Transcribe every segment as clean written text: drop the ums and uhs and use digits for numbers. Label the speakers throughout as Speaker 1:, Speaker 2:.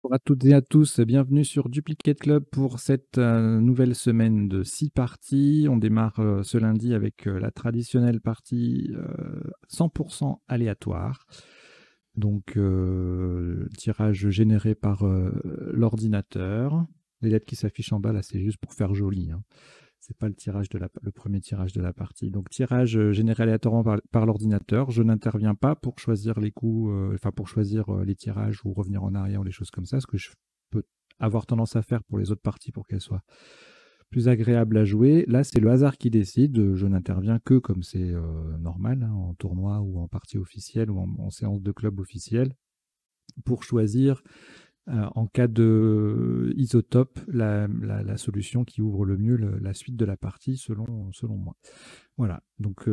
Speaker 1: Bonjour à toutes et à tous, bienvenue sur Duplicate Club pour cette nouvelle semaine de 6 parties. On démarre ce lundi avec la traditionnelle partie 100% aléatoire. Donc tirage généré par l'ordinateur. Les lettres qui s'affichent en bas là, c'est juste pour faire joli, hein. C'est pas le tirage le premier tirage de la partie. Donc tirage généré aléatoirement par l'ordinateur. Je n'interviens pas pour choisir les coups, enfin pour choisir les tirages ou revenir en arrière ou les choses comme ça, ce que je peux avoir tendance à faire pour les autres parties pour qu'elles soient plus agréables à jouer. Là, c'est le hasard qui décide. Je n'interviens que comme c'est normal, hein, en tournoi ou en partie officielle ou en séance de club officielle, pour choisir en cas de isotope, la solution qui ouvre le mieux la suite de la partie selon moi. Voilà, donc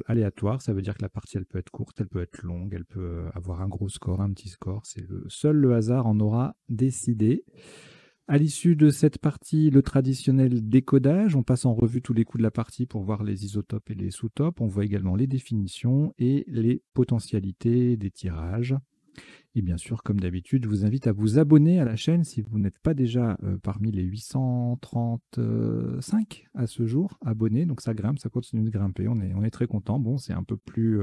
Speaker 1: aléatoire, ça veut dire que la partie elle peut être courte, elle peut être longue, elle peut avoir un gros score, un petit score, seul le hasard en aura décidé. À l'issue de cette partie, le traditionnel décodage, on passe en revue tous les coups de la partie pour voir les isotopes et les sous-topes, on voit également les définitions et les potentialités des tirages. Et bien sûr, comme d'habitude, je vous invite à vous abonner à la chaîne si vous n'êtes pas déjà parmi les 835 à ce jour abonnés. Donc ça grimpe, ça continue de grimper. On est très content. Bon, c'est un peu plus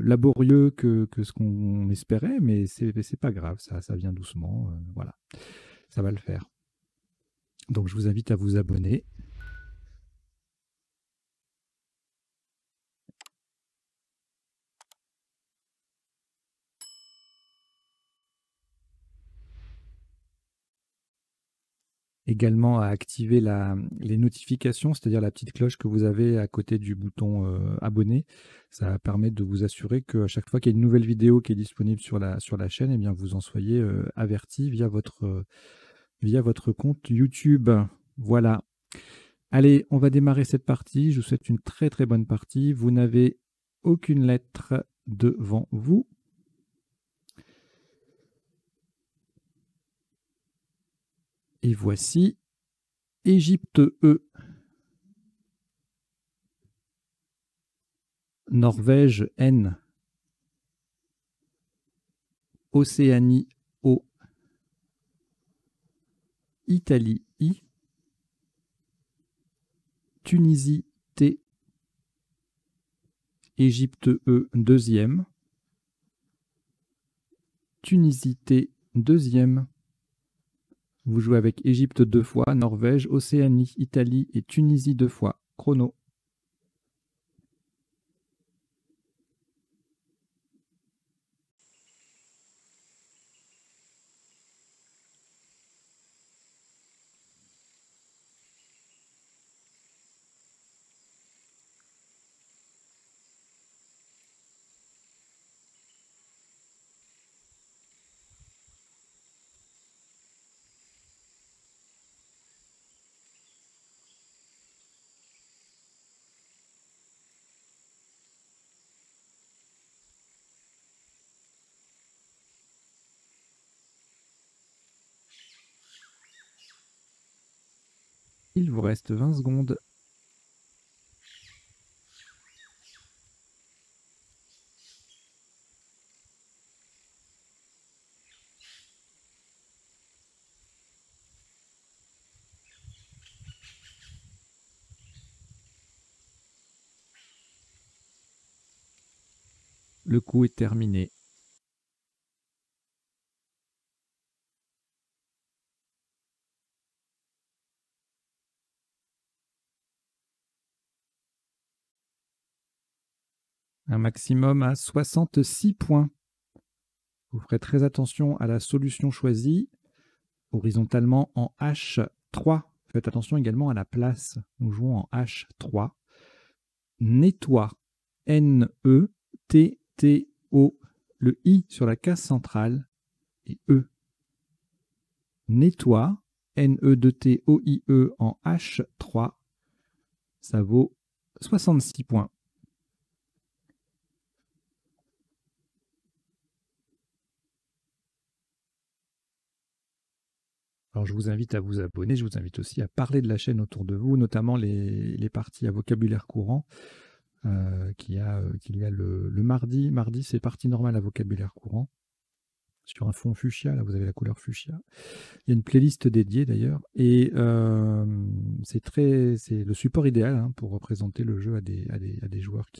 Speaker 1: laborieux que ce qu'on espérait, mais c'est pas grave. Ça vient doucement. Voilà, ça va le faire. Donc je vous invite à vous abonner. Également à activer les notifications, c'est-à-dire la petite cloche que vous avez à côté du bouton abonner. Ça permet de vous assurer qu'à chaque fois qu'il y a une nouvelle vidéo qui est disponible sur la chaîne, eh bien vous en soyez averti via votre compte YouTube. Voilà. Allez, on va démarrer cette partie. Je vous souhaite une très très bonne partie. Vous n'avez aucune lettre devant vous. Et voici Égypte E, Norvège N, Océanie O, Italie I, Tunisie T, Égypte E deuxième, Tunisie T deuxième. Vous jouez avec Égypte 2 fois, Norvège, Océanie, Italie et Tunisie 2 fois. Chrono. Il vous reste 20 secondes. Le coup est terminé. Un maximum à 66 points. Vous ferez très attention à la solution choisie, horizontalement en H3. Faites attention également à la place. Nous jouons en H3. Nettoie. N-E-T-T-O. Le I sur la case centrale et E. Nettoie. N-E-T-O-I-E en H3. Ça vaut 66 points. Alors, je vous invite à vous abonner. Je vous invite aussi à parler de la chaîne autour de vous, notamment les parties à vocabulaire courant qu'il y a le mardi. Mardi, c'est partie normale à vocabulaire courant. sur un fond fuchsia. Là, vous avez la couleur fuchsia. Il y a une playlist dédiée d'ailleurs. Et c'est le support idéal hein, pour représenter le jeu à des joueurs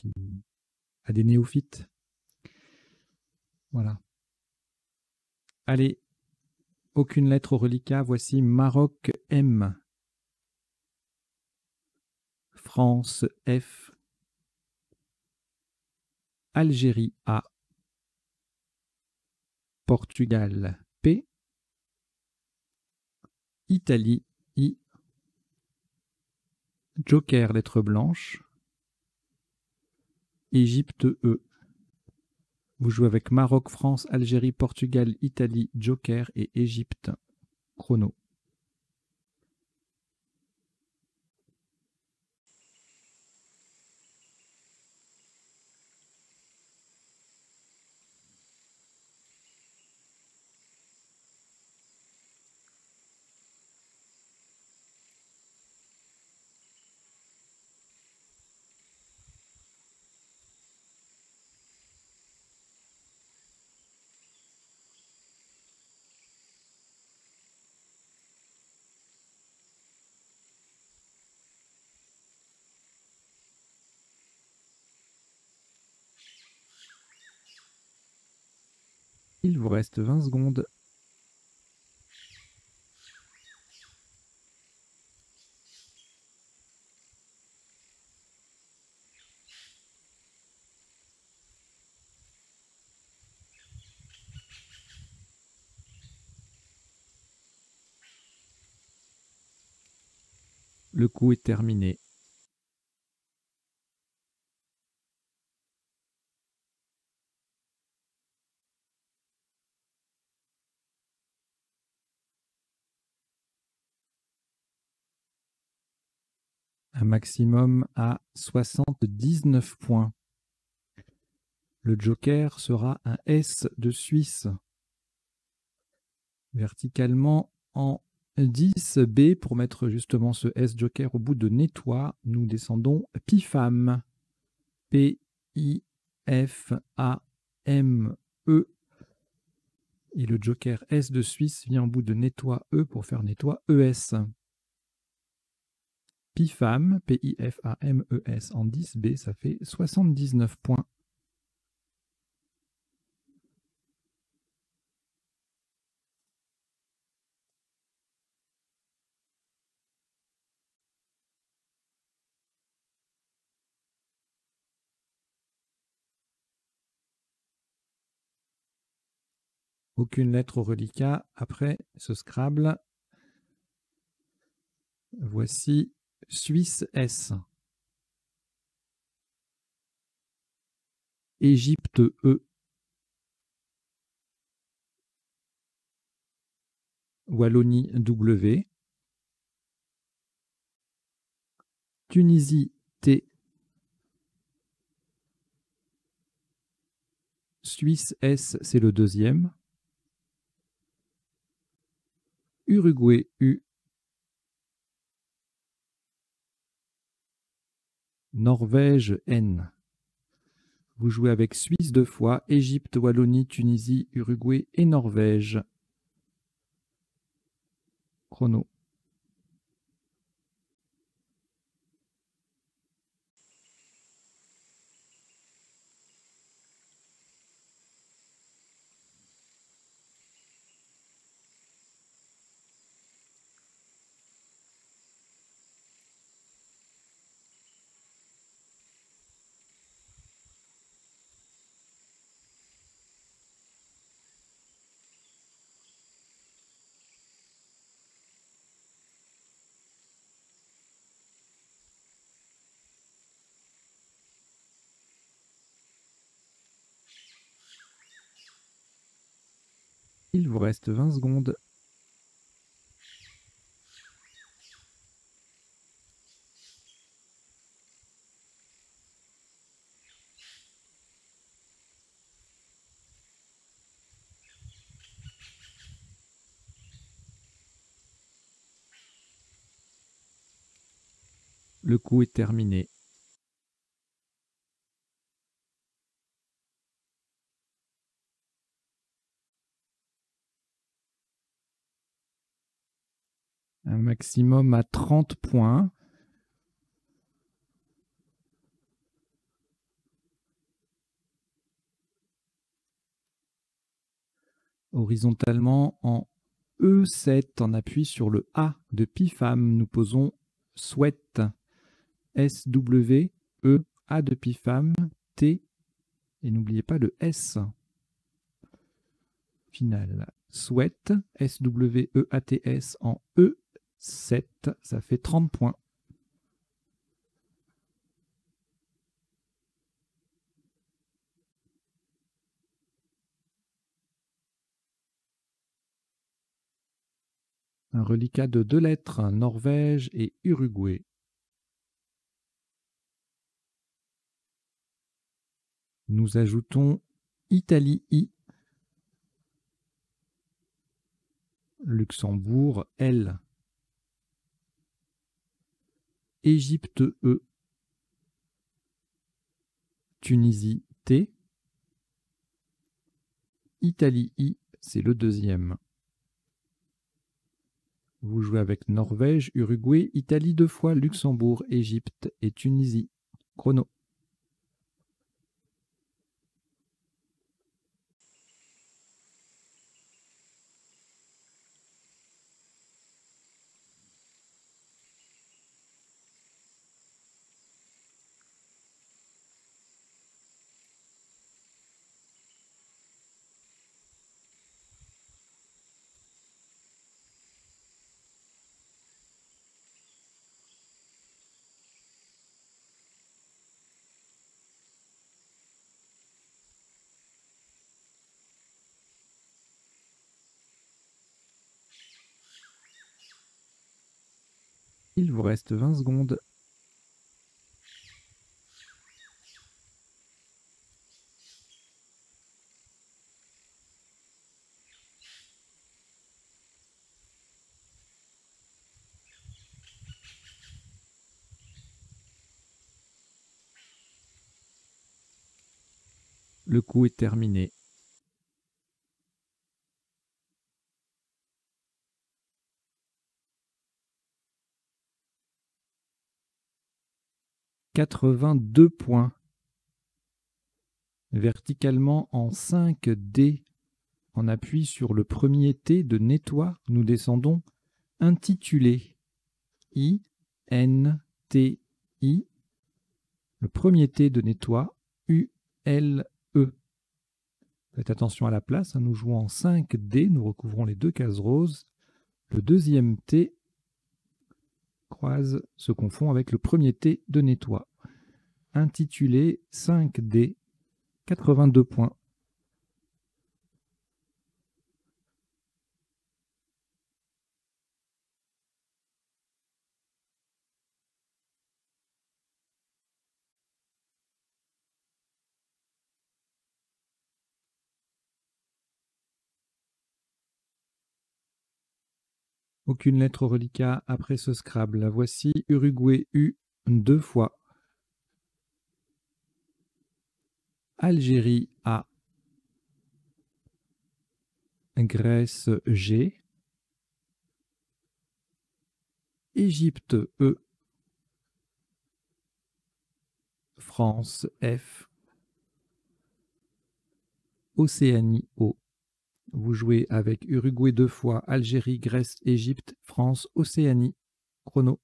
Speaker 1: à des néophytes. Voilà. Allez, aucune lettre au reliquat. Voici Maroc M. France F. Algérie A. Portugal P. Italie I. Joker lettre blanche. Égypte E. Vous jouez avec Maroc, France, Algérie, Portugal, Italie, Joker et Égypte. Chrono. Il vous reste 20 secondes. Le coup est terminé. Un maximum à 79 points. Le joker sera un S de Suisse. Verticalement en 10B pour mettre justement ce S joker au bout de nettoie. Nous descendons PIFAM. P-I-F-A-M-E. Et le joker S de Suisse vient au bout de nettoie E pour faire nettoie ES. PIFAM, P-I-F-A-M-E-S en 10B, ça fait 79 points. Aucune lettre au reliquat. Après ce Scrabble, voici Suisse S. Égypte E. Wallonie W. Tunisie T. Suisse S, c'est le deuxième. Uruguay U. Norvège N. Vous jouez avec Suisse 2 fois, Égypte, Wallonie, Tunisie, Uruguay et Norvège. Chrono. Il vous reste 20 secondes. Le coup est terminé. Un maximum à 30 points. Horizontalement en E7, en appui sur le A de Pifam, nous posons souhaite. S-W-E, A de Pifam, T, et n'oubliez pas le S. Final. Souhaite, S-W-E-A-T-S en E7, ça fait 30 points. Un reliquat de 2 lettres, Norvège et Uruguay. Nous ajoutons Italie I, Luxembourg L, Égypte E, Tunisie T, Italie I, c'est le deuxième. Vous jouez avec Norvège, Uruguay, Italie 2 fois, Luxembourg, Égypte et Tunisie. Chrono. Il vous reste 20 secondes. Le coup est terminé. « 82 points. Verticalement en 5D, en appui sur le premier T de nettoie, nous descendons intitulé. I, N, T, I. Le premier T de nettoie, U, L, E. Faites attention à la place, nous jouons en 5D, nous recouvrons les 2 cases roses. Le deuxième T croise, se confond avec le premier T de nettoie. Intitulé 5D, 82 points. Aucune lettre au reliquat après ce Scrabble. La voici, Uruguay U 2 fois. Algérie A. Grèce G. Égypte E. France F. Océanie O. Vous jouez avec Uruguay 2 fois, Algérie, Grèce, Égypte, France, Océanie. Chrono.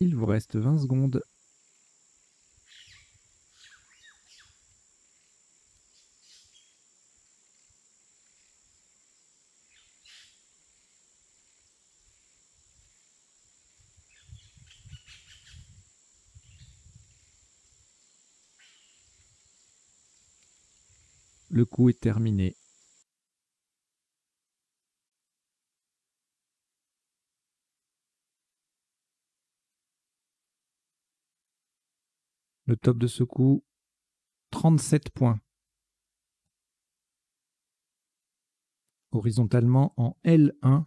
Speaker 1: Il vous reste 20 secondes. Le coup est terminé. Le top de ce coup, 37 points. Horizontalement, en L1,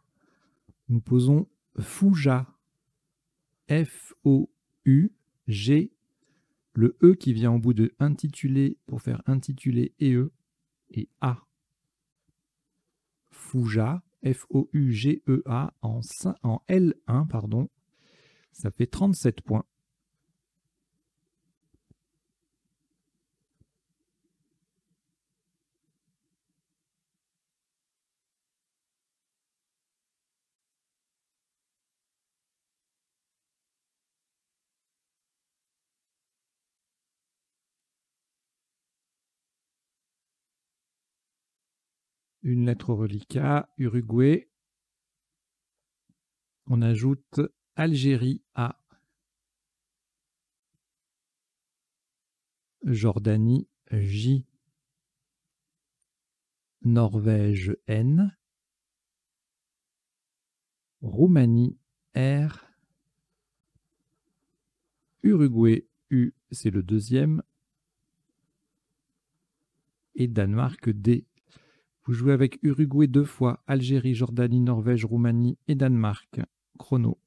Speaker 1: nous posons Fouja. F-O-U-G. Le E qui vient au bout de intitulé pour faire intitulé et A. Fouja. F-O-U-G-E-A en L1, pardon. Ça fait 37 points. Une lettre au reliquat, Uruguay. On ajoute Algérie A. Jordanie J. Norvège N. Roumanie R. Uruguay U, c'est le deuxième. Et Danemark D. Vous jouez avec Uruguay 2 fois, Algérie, Jordanie, Norvège, Roumanie et Danemark. Chrono.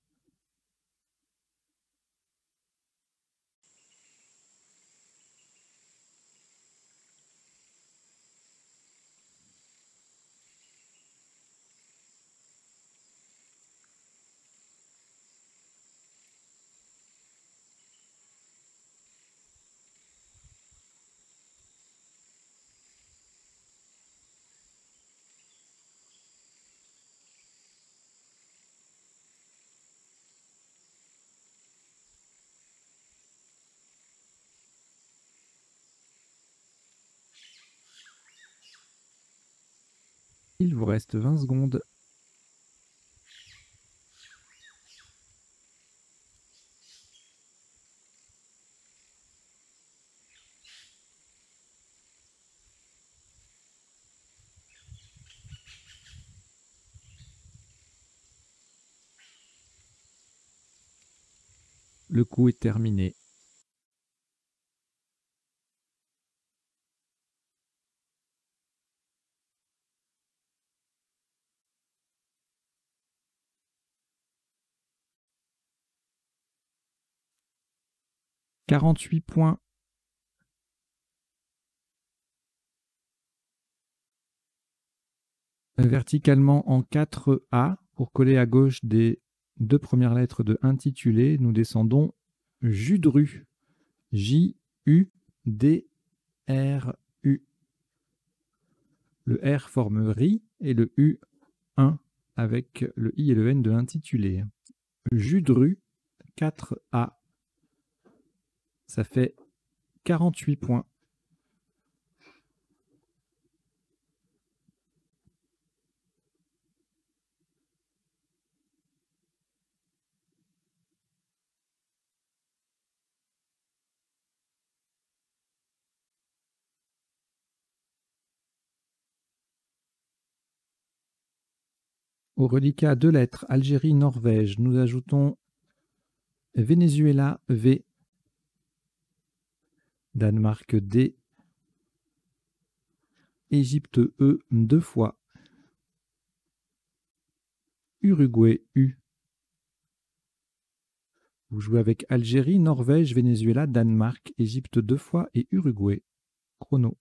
Speaker 1: Il vous reste 20 secondes. Le coup est terminé. « 48 points. Verticalement en 4A, pour coller à gauche des 2 premières lettres de intitulé, nous descendons Judru. J-U-D-R-U. Le R forme RI et le U 1 avec le I et le N de intitulé. Judru 4A. Ça fait 48 points. Au reliquat 2 lettres, Algérie, Norvège, nous ajoutons Venezuela V, Danemark D, Égypte E 2 fois, Uruguay U. Vous jouez avec Algérie, Norvège, Venezuela, Danemark, Égypte 2 fois et Uruguay. Chrono.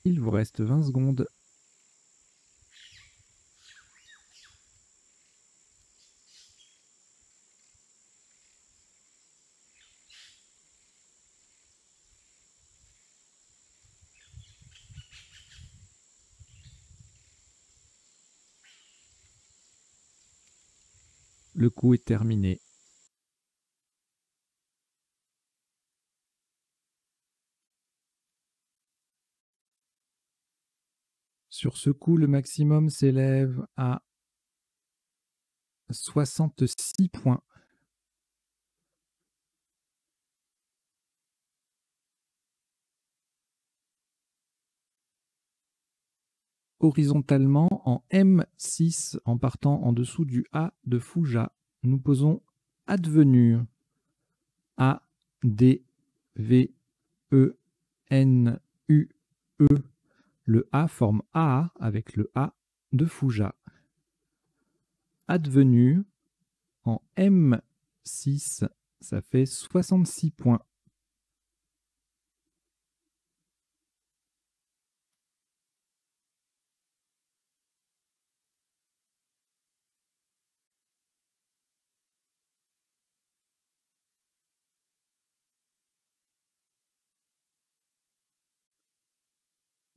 Speaker 1: Il vous reste 20 secondes. Le coup est terminé. Sur ce coup, le maximum s'élève à 66 points. Horizontalement, en M6, en partant en dessous du A de Fouja, nous posons advenu. A, D, V, E, N, U, E. Le A forme AA avec le A de Fouja. Advenu en M6, ça fait 66 points.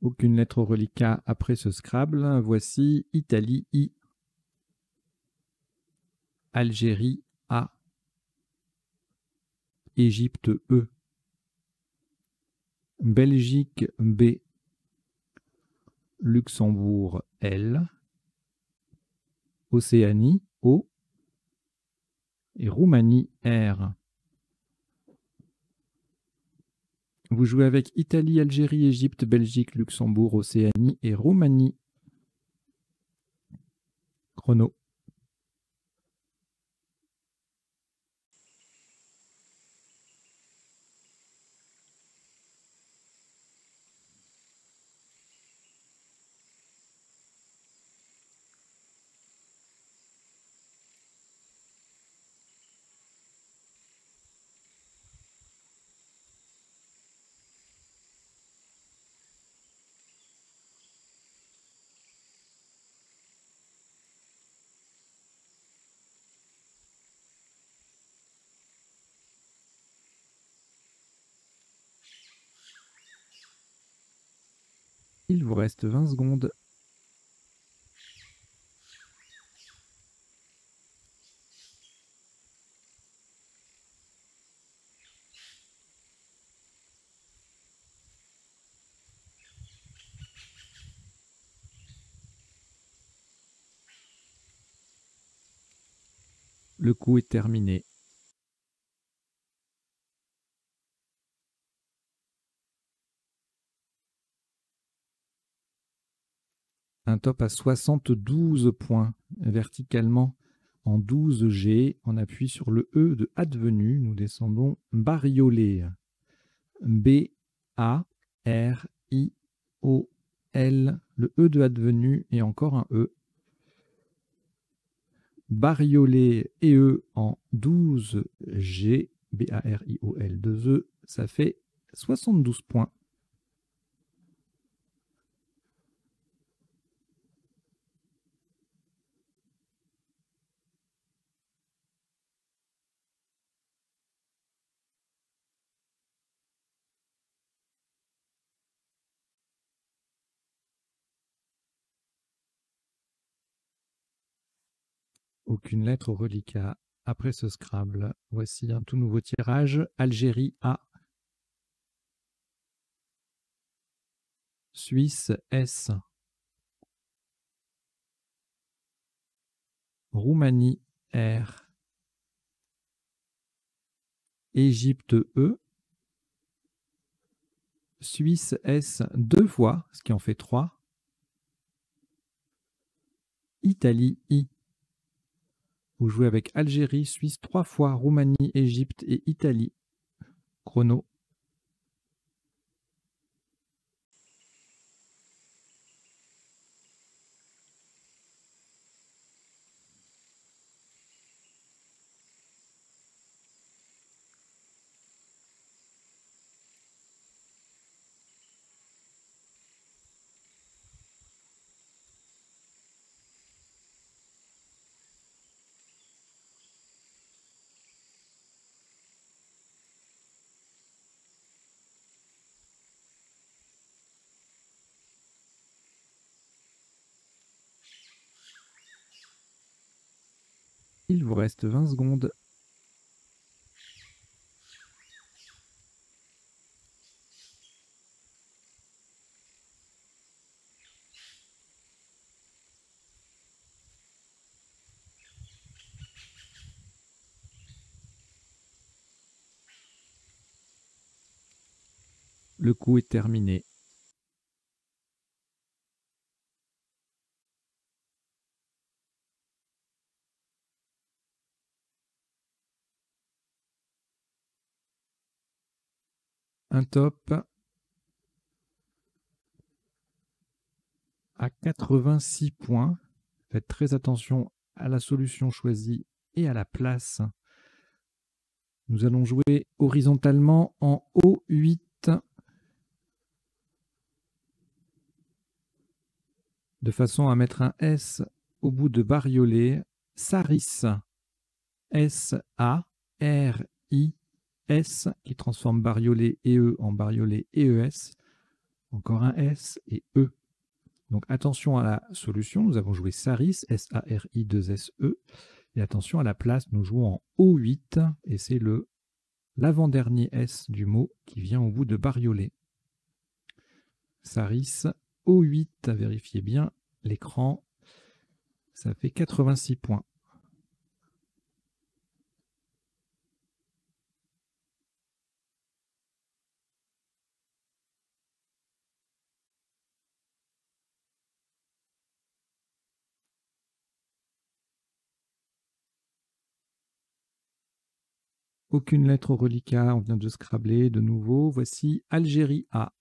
Speaker 1: Aucune lettre au reliquat après ce Scrabble. Voici Italie I, Algérie A, Égypte E, Belgique B, Luxembourg L, Océanie O et Roumanie R. Vous jouez avec Italie, Algérie, Égypte, Belgique, Luxembourg, Océanie et Roumanie. Chrono. Il vous reste 20 secondes. Le coup est terminé. Un top à 72 points verticalement en 12G. On appuie sur le E de advenu. Nous descendons bariolé. B-A-R-I-O-L. Le E de advenu et encore un E. Bariolé et E en 12G. B-A-R-I-O-L 2E. Ça fait 72 points. Aucune lettre au reliquat après ce Scrabble. Voici un tout nouveau tirage. Algérie A, Suisse S, Roumanie R, Égypte E, Suisse S 2 fois, ce qui en fait 3, Italie I. Vous jouez avec Algérie, Suisse 3 fois, Roumanie, Égypte et Italie. Chrono. Il vous reste 20 secondes. Le coup est terminé. Un top à 86 points. Faites très attention à la solution choisie et à la place. Nous allons jouer horizontalement en O8. De façon à mettre un S au bout de bariolé. Saris. S-A-R-I-S qui transforme bariolé et E en bariolé et ES. Encore un S et E. Donc attention à la solution, nous avons joué Saris, S-A-R-I-2-S-E. Et attention à la place, nous jouons en O8 et c'est l'avant-dernier S du mot qui vient au bout de bariolé. Saris, O8, vérifiez bien l'écran, ça fait 86 points. Aucune lettre au reliquat, on vient de scrabler de nouveau. Voici Algérie A.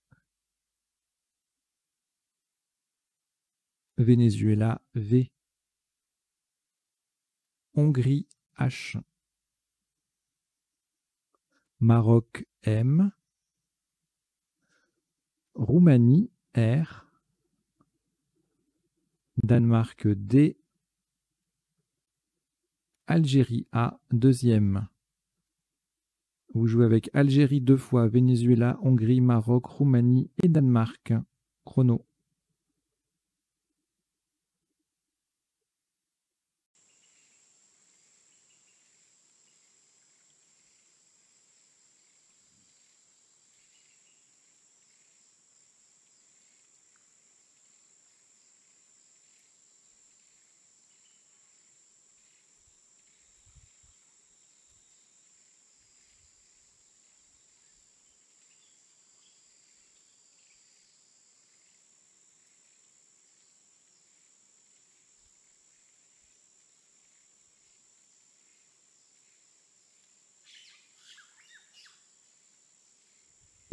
Speaker 1: Venezuela V. Hongrie H. Maroc M. Roumanie R. Danemark D. Algérie A, deuxième. Vous jouez avec Algérie 2 fois, Venezuela, Hongrie, Maroc, Roumanie et Danemark. Chrono.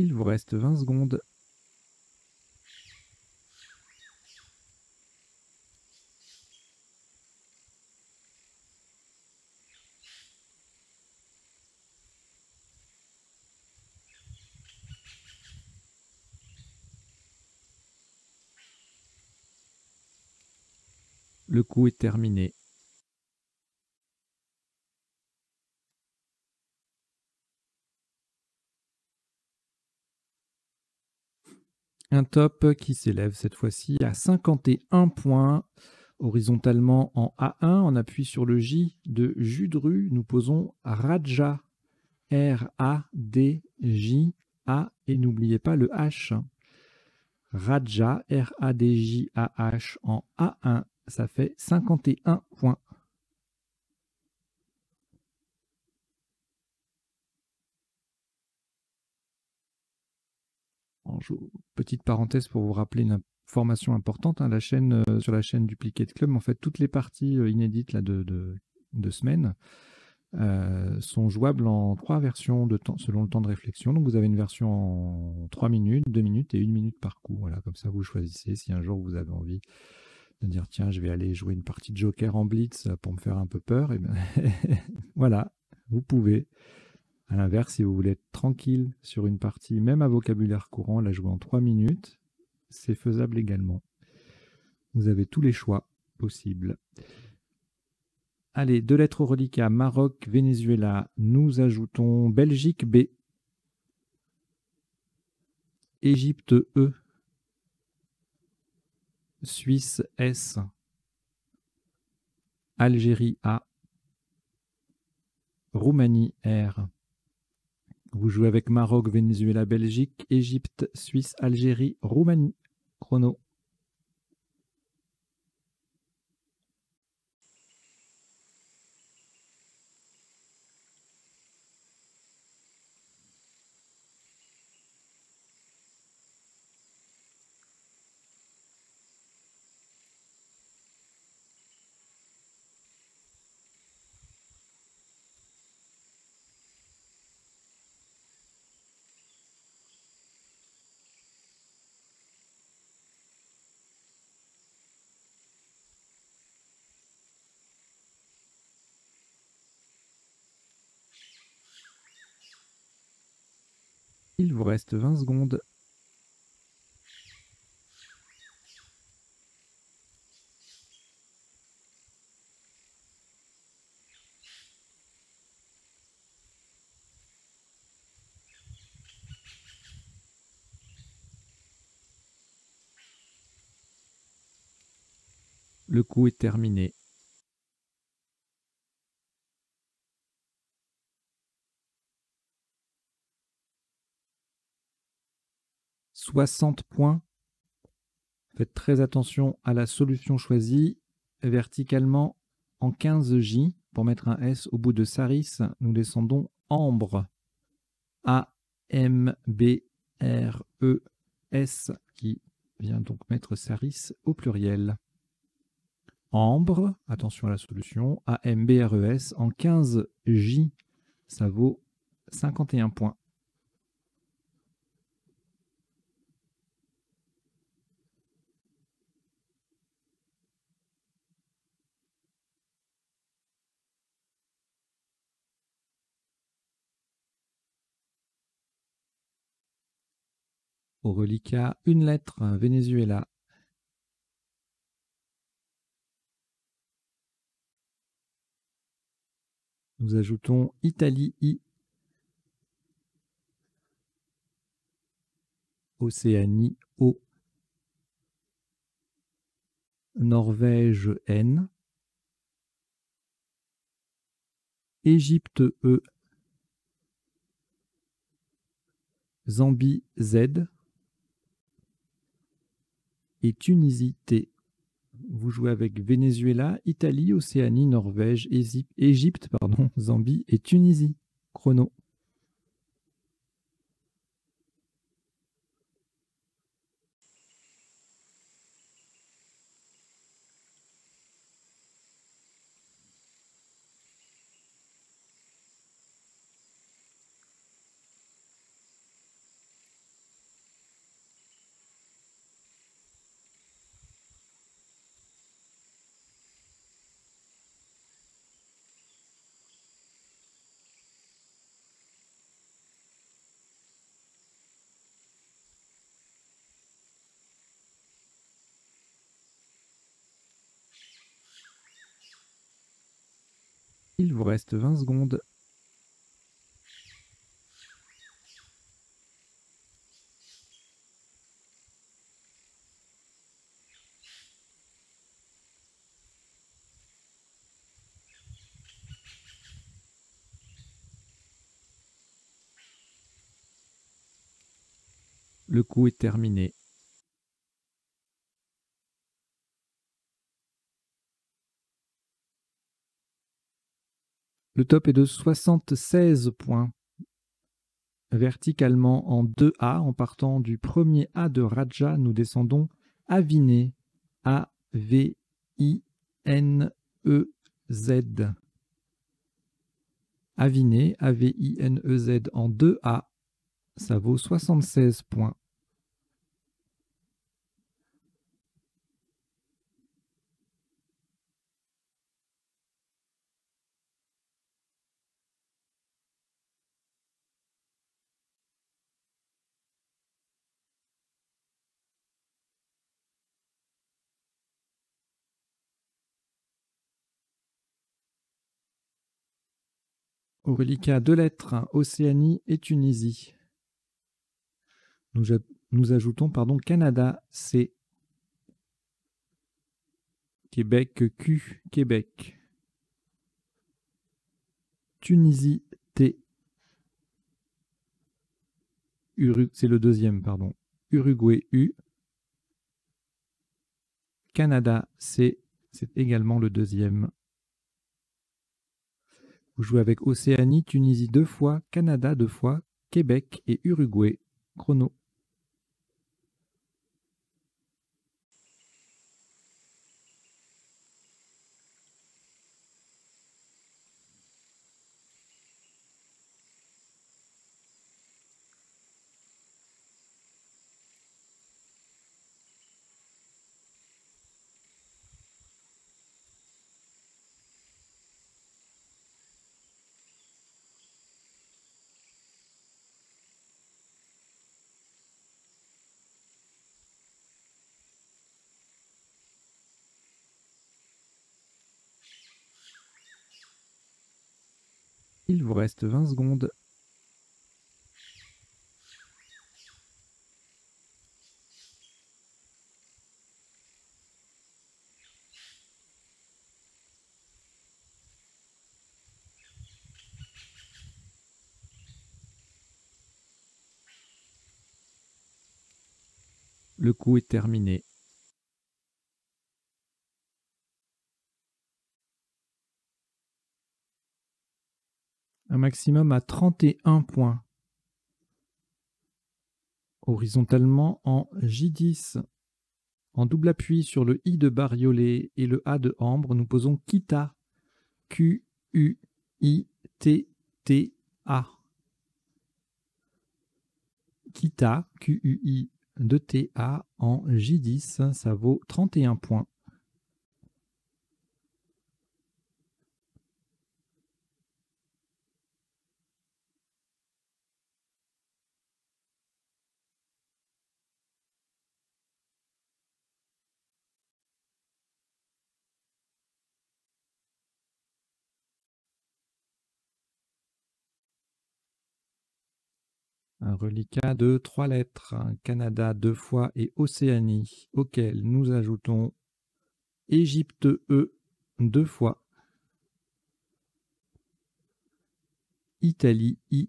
Speaker 1: Il vous reste 20 secondes. Le coup est terminé. Un top qui s'élève cette fois-ci à 51 points. Horizontalement en A1, on appuie sur le J de Judru. Nous posons Radja. R-A-D-J-A. Et n'oubliez pas le H. Radja, R-A-D-J-A-H en A1. Ça fait 51 points. Petite parenthèse pour vous rappeler une information importante, hein, sur la chaîne Duplicate Club, en fait, toutes les parties inédites là, de semaine sont jouables en 3 versions de temps, selon le temps de réflexion. Donc vous avez une version en 3 minutes, 2 minutes et 1 minute par coup. Voilà, comme ça vous choisissez. Si un jour vous avez envie de dire tiens, je vais aller jouer une partie de Joker en Blitz pour me faire un peu peur, et ben voilà, vous pouvez. À l'inverse, si vous voulez être tranquille sur une partie, même à vocabulaire courant, la jouer en 3 minutes, c'est faisable également. Vous avez tous les choix possibles. Allez, 2 lettres au reliquat, Maroc, Venezuela. Nous ajoutons Belgique B. Égypte E. Suisse S. Algérie A. Roumanie, R. Vous jouez avec Maroc, Venezuela, Belgique, Égypte, Suisse, Algérie, Roumanie. Chrono. Il vous reste 20 secondes. Le coup est terminé. « 60 points. Faites très attention à la solution choisie. Verticalement en 15J. Pour mettre un S au bout de Saris, nous descendons Ambre. A-M-B-R-E-S, qui vient donc mettre Saris au pluriel. Ambre, attention à la solution, A-M-B-R-E-S en 15J, ça vaut 51 points. Au reliquat, une lettre, Venezuela. Nous ajoutons Italie, I. Océanie, O. Norvège, N. Égypte, E. Zambie, Z. Et Tunisie, T. Vous jouez avec Venezuela, Italie, Océanie, Norvège, Égypte, Zambie et Tunisie. Chrono. Il vous reste 20 secondes. Le coup est terminé. Le top est de 76 points. Verticalement en 2A, en partant du premier A de Raja, nous descendons Aviné, A-V-I-N-E-Z. Aviné, A-V-I-N-E-Z en 2A, ça vaut 76 points. Au reliquat, 2 lettres, Océanie et Tunisie. Nous ajoutons Canada, C. Québec, Q, Québec. Tunisie T. C'est le deuxième, pardon. Uruguay U. Canada C. C'est également le deuxième. Vous jouez avec Océanie, Tunisie 2 fois, Canada 2 fois, Québec et Uruguay. Chrono. Il vous reste 20 secondes. Le coup est terminé. Un maximum à 31 points. Horizontalement en J10. En double appui sur le I de bariolé et le A de ambre, nous posons Kita. Q-U-I-T-T-A. Kita, Q-U-I de T-A en J10, ça vaut 31 points. Un reliquat de 3 lettres, Canada 2 fois et Océanie, auquel nous ajoutons Égypte E 2 fois, Italie I,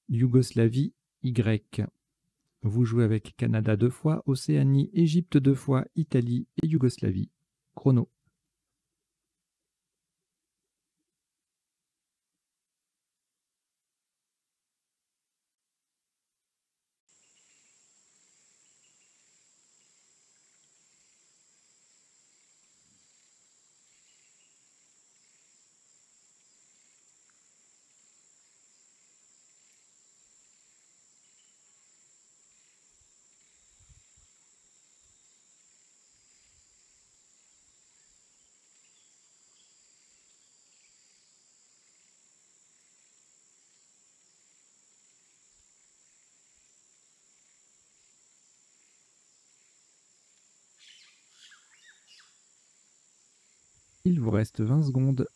Speaker 1: Yougoslavie Y. Vous jouez avec Canada 2 fois, Océanie, Égypte 2 fois, Italie et Yougoslavie. Chrono. Il vous reste 20 secondes.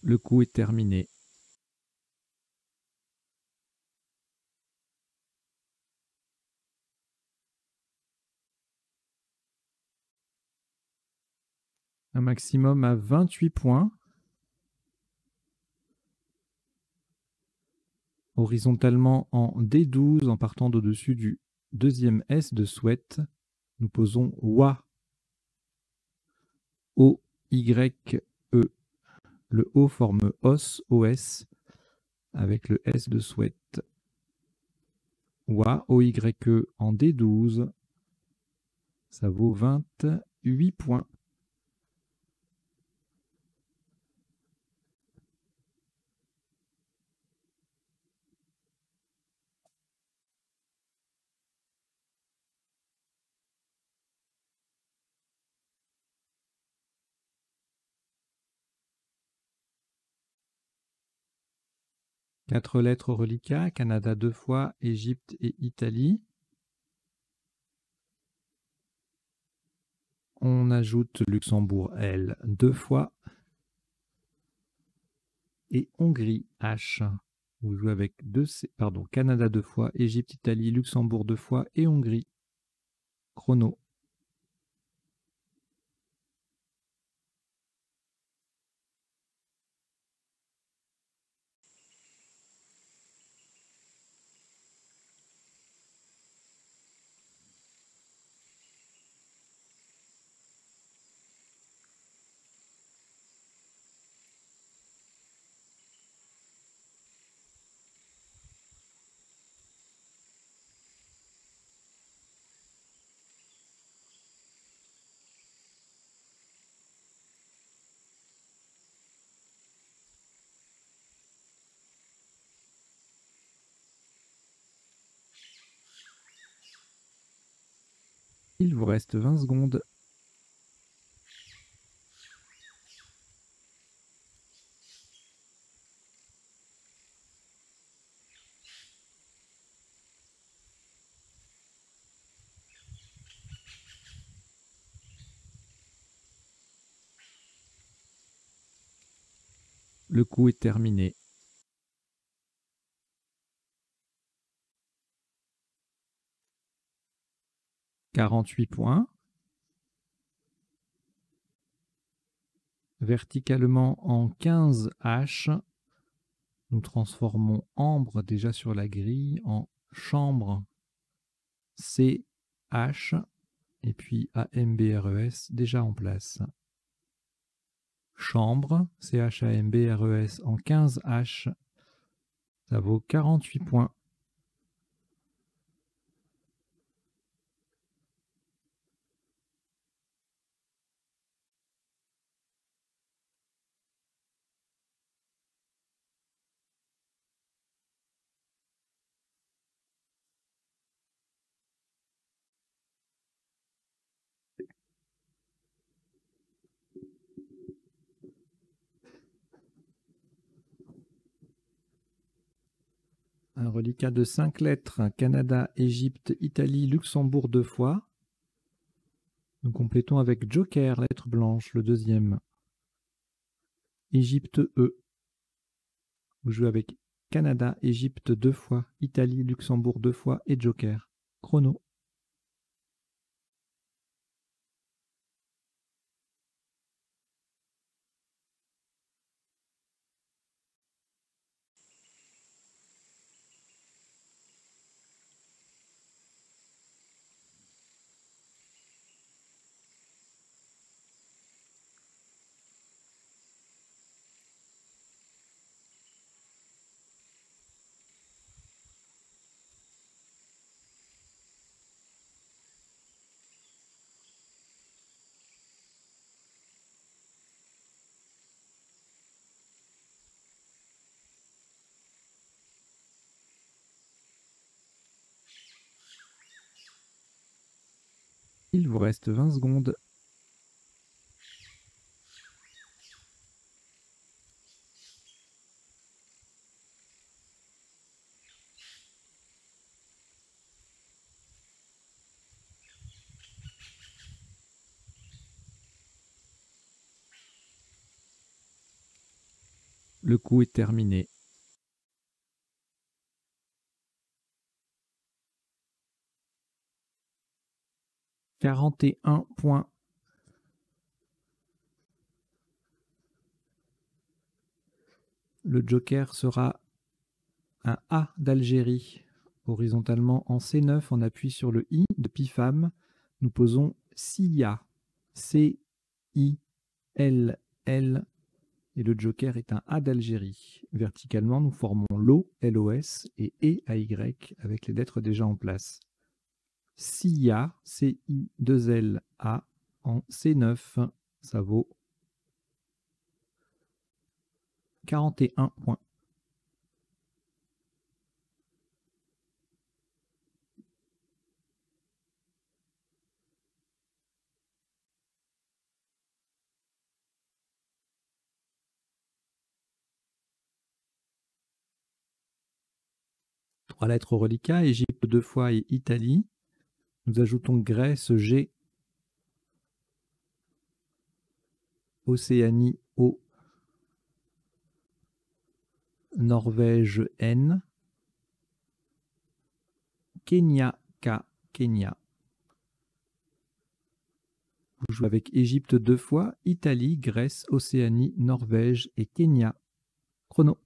Speaker 1: Le coup est terminé. Un maximum à 28 points. Horizontalement en D12 en partant d'au-dessus du deuxième S de Souhaite, nous posons WA. O-Y-E. Le O forme OS, OS, avec le S de Souhaite. WA, O-Y-E en D12. Ça vaut 28 points. Quatre lettres au reliquat, Canada 2 fois, Égypte et Italie. on ajoute Luxembourg L 2 fois et Hongrie H. Vous jouez avec Canada 2 fois, Égypte, Italie, Luxembourg 2 fois et Hongrie. Chrono. Il vous reste 20 secondes. Le coup est terminé. « 48 points. Verticalement en 15 H. Nous transformons ambre déjà sur la grille en chambre C H et puis AMBRES déjà en place. Chambre CHAMBRES en 15 H. Ça vaut 48 points. Un reliquat de 5 lettres, Canada, Égypte, Italie, Luxembourg 2 fois. Nous complétons avec Joker, lettre blanche, le deuxième. Égypte E. Vous jouez avec Canada, Égypte 2 fois, Italie, Luxembourg 2 fois et Joker. Chrono. Il vous reste 20 secondes. Le coup est terminé. « 41 points. Le Joker sera un A d'Algérie. Horizontalement en C9, on appuie sur le I de PIFAM. Nous posons CIA. C-I-L-L. Et le Joker est un A d'Algérie. Verticalement, nous formons LO, LOS et EAY avec les lettres déjà en place. CIA, C-I-2-L-A en C9. Ça vaut 41 points. Trois lettres au reliquat, Égypte 2 fois et Italie. Nous ajoutons Grèce G. Océanie O, Norvège N, Kenya K, Kenya. Vous jouez avec Égypte 2 fois, Italie, Grèce, Océanie, Norvège et Kenya. Chrono.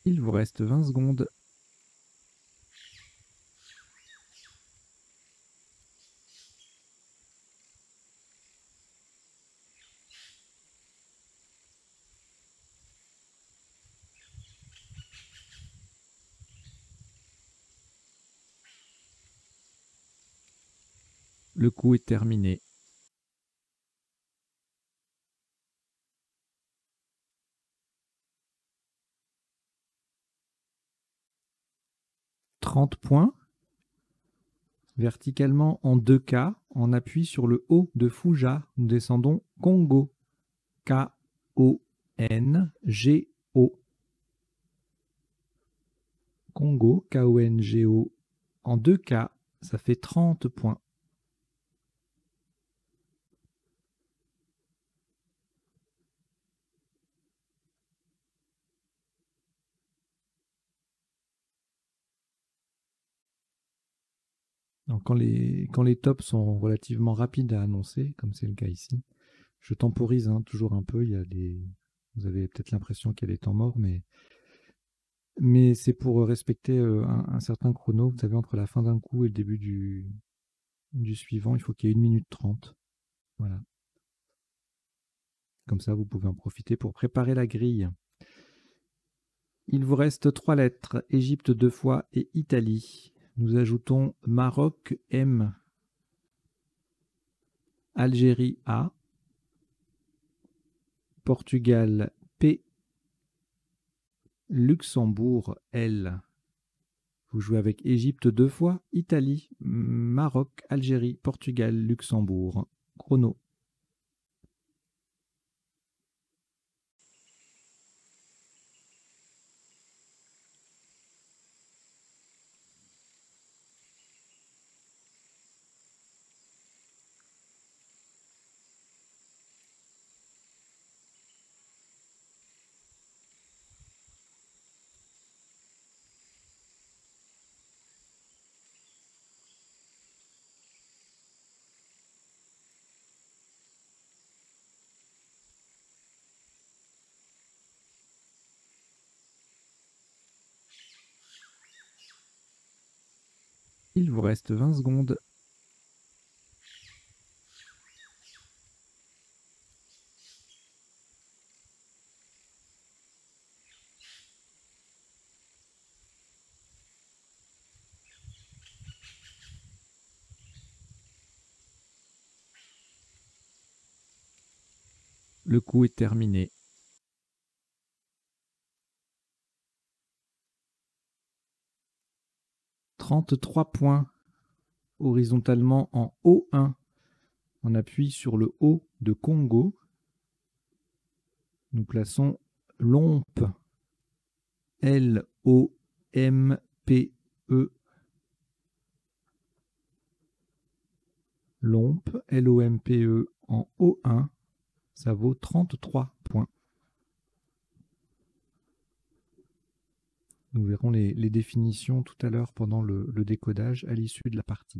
Speaker 1: Il vous reste 20 secondes. Le coup est terminé. « 30 points. Verticalement en 2 K, en appui sur le O de Fouja, nous descendons Congo. K-O-N-G-O. Congo, K-O-N-G-O. En 2 K, ça fait 30 points. Donc quand les tops sont relativement rapides à annoncer, comme c'est le cas ici, je temporise toujours un peu. Vous avez peut-être l'impression qu'il y a des temps morts, mais c'est pour respecter un certain chrono. Vous savez, entre la fin d'un coup et le début du suivant, il faut qu'il y ait 1 minute 30. Voilà. Comme ça, vous pouvez en profiter pour préparer la grille. Il vous reste 3 lettres, Égypte 2 fois et Italie. Nous ajoutons Maroc M, Algérie A, Portugal P, Luxembourg L. Vous jouez avec Égypte 2 fois, Italie, Maroc, Algérie, Portugal, Luxembourg. Chrono. Il vous reste 20 secondes. Le coup est terminé. « 33 points. Horizontalement en O1. On appuie sur le O de Congo. Nous plaçons Lompe. L-O-M-P-E. Lompe, L-O-M-P-E en O1. Ça vaut 33 points. Nous verrons les définitions tout à l'heure pendant le décodage à l'issue de la partie.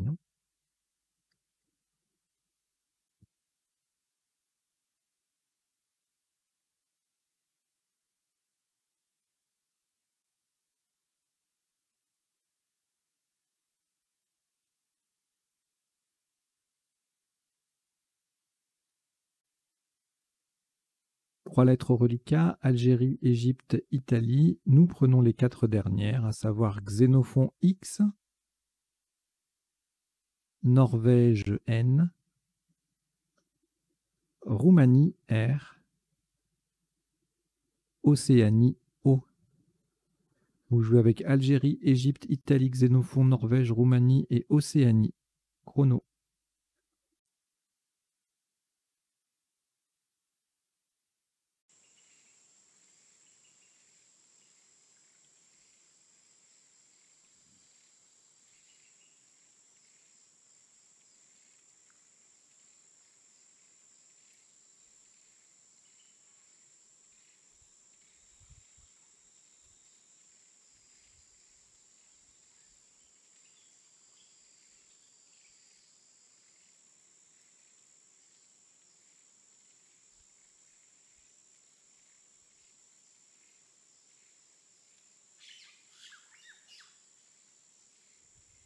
Speaker 1: 3 lettres au reliquat, Algérie, Égypte, Italie. Nous prenons les 4 dernières, à savoir Xénophon X, Norvège N, Roumanie R, Océanie O. Vous jouez avec Algérie, Égypte, Italie, Xénophon, Norvège, Roumanie et Océanie. Chrono.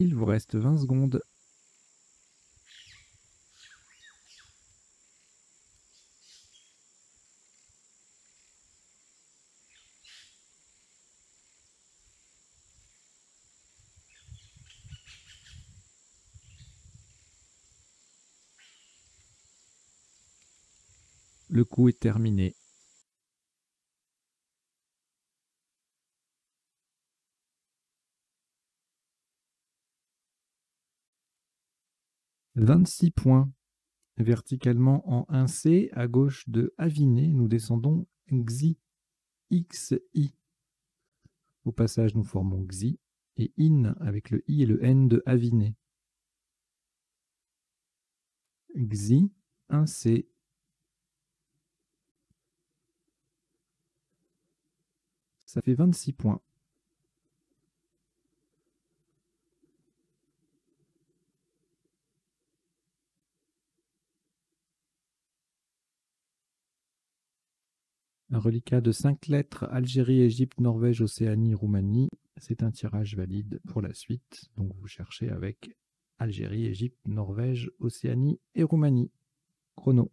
Speaker 1: Il vous reste 20 secondes. Le coup est terminé. « 26 points. Verticalement en 1C, à gauche de Aviné, nous descendons Xi, XI. Au passage, nous formons Xi et In avec le I et le N de Aviné. Xi, 1C. Ça fait 26 points. Un reliquat de 5 lettres, Algérie, Égypte, Norvège, Océanie, Roumanie. C'est un tirage valide pour la suite. Donc vous cherchez avec Algérie, Égypte, Norvège, Océanie et Roumanie. Chrono.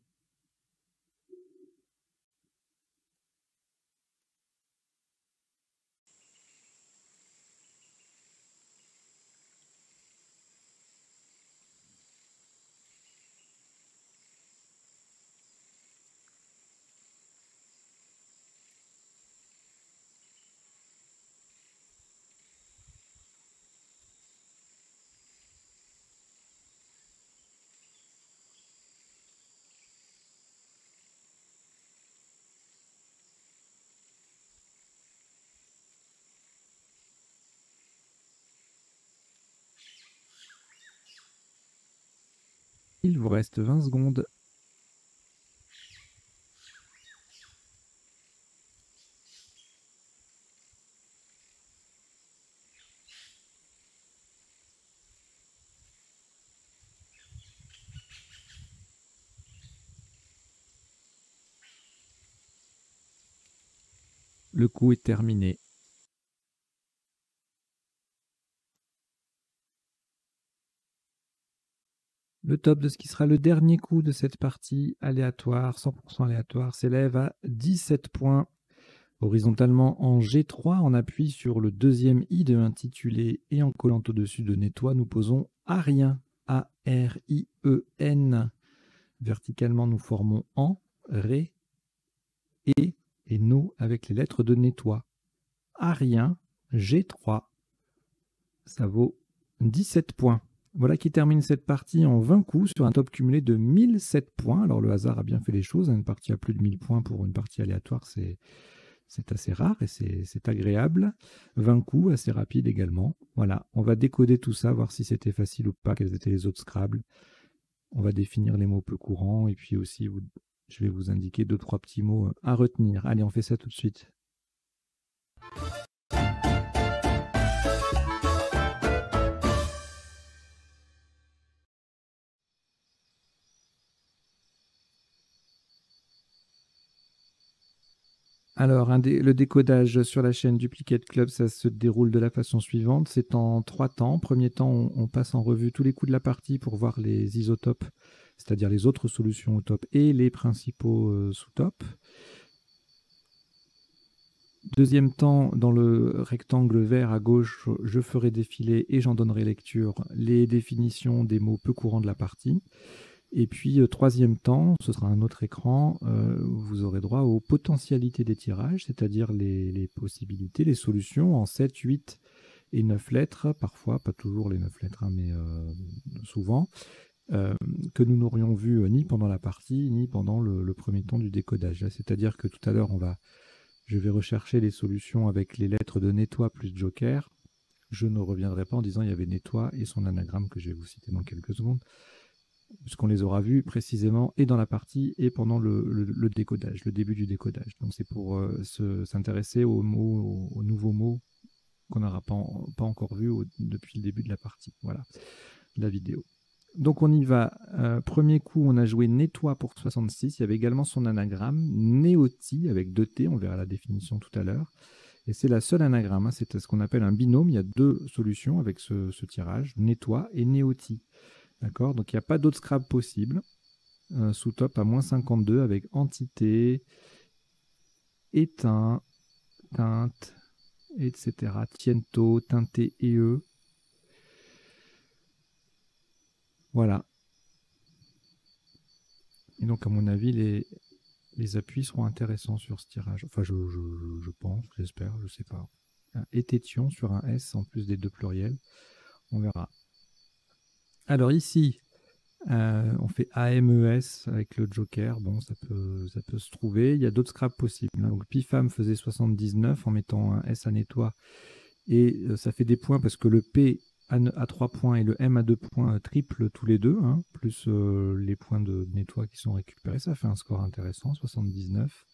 Speaker 1: Il vous reste 20 secondes. Le coup est terminé. Le top de ce qui sera le dernier coup de cette partie aléatoire, 100% aléatoire, s'élève à 17 points. Horizontalement en G3, on appuie sur le deuxième I de intitulé et en collant au-dessus de nettoie, nous posons Arien, A-R-I-E-N. Verticalement, nous formons en, Ré, et No avec les lettres de nettoie. Arien, G3. Ça vaut 17 points. Voilà qui termine cette partie en 20 coups sur un top cumulé de 1007 points. Alors le hasard a bien fait les choses. Une partie à plus de 1000 points pour une partie aléatoire, c'est assez rare et c'est agréable. 20 coups, assez rapide également. Voilà, on va décoder tout ça, voir si c'était facile ou pas, quels étaient les autres Scrabble. On va définir les mots peu courants et puis aussi, je vais vous indiquer 2-3 petits mots à retenir. Allez, on fait ça tout de suite. Alors, le décodage sur la chaîne Duplicate Club, ça se déroule de la façon suivante. C'est en 3 temps. Premier temps, on passe en revue tous les coups de la partie pour voir les isotopes, c'est-à-dire les autres solutions au top et les principaux sous-tops. Deuxième temps, dans le rectangle vert à gauche, je ferai défiler et j'en donnerai lecture les définitions des mots peu courants de la partie. Et puis, troisième temps, ce sera un autre écran, vous aurez droit aux potentialités des tirages, c'est-à-dire les possibilités, les solutions en 7, 8 et 9 lettres, parfois, pas toujours les 9 lettres, hein, mais souvent, que nous n'aurions vu ni pendant la partie, ni pendant le premier temps du décodage. C'est-à-dire que tout à l'heure, je vais rechercher les solutions avec les lettres de nettoie plus joker. Je ne reviendrai pas en disant il y avait nettoie et son anagramme que je vais vous citer dans quelques secondes, puisqu'on les aura vus précisément et dans la partie et pendant le décodage, le début du décodage. Donc c'est pour s'intéresser aux mots, aux nouveaux mots qu'on n'aura pas encore vus depuis le début de la partie, voilà, de la vidéo. Donc on y va. Premier coup, on a joué nettoie pour 66. Il y avait également son anagramme, néoti avec 2 T, on verra la définition tout à l'heure. Et c'est la seule anagramme, hein, c'est ce qu'on appelle un binôme. Il y a 2 solutions avec ce tirage, nettoie et néoti. D'accord. Donc il n'y a pas d'autre Scrabble possible. Sous top à moins 52 avec entité, éteint, teinte, etc. Tiento, teinté et e. Voilà. Et donc à mon avis, les appuis seront intéressants sur ce tirage. Enfin, je pense, j'espère, je ne sais pas. Ététion sur un S en plus des 2 pluriels. On verra. Alors ici, on fait AMES avec le joker. Bon, ça peut se trouver. Il y a d'autres scraps possibles. Donc Pifam faisait 79 en mettant un S à nettoie. Et ça fait des points parce que le P à 3 points et le M à 2 points triplent tous les deux, hein, plus les points de nettoie qui sont récupérés. Ça fait un score intéressant, 79.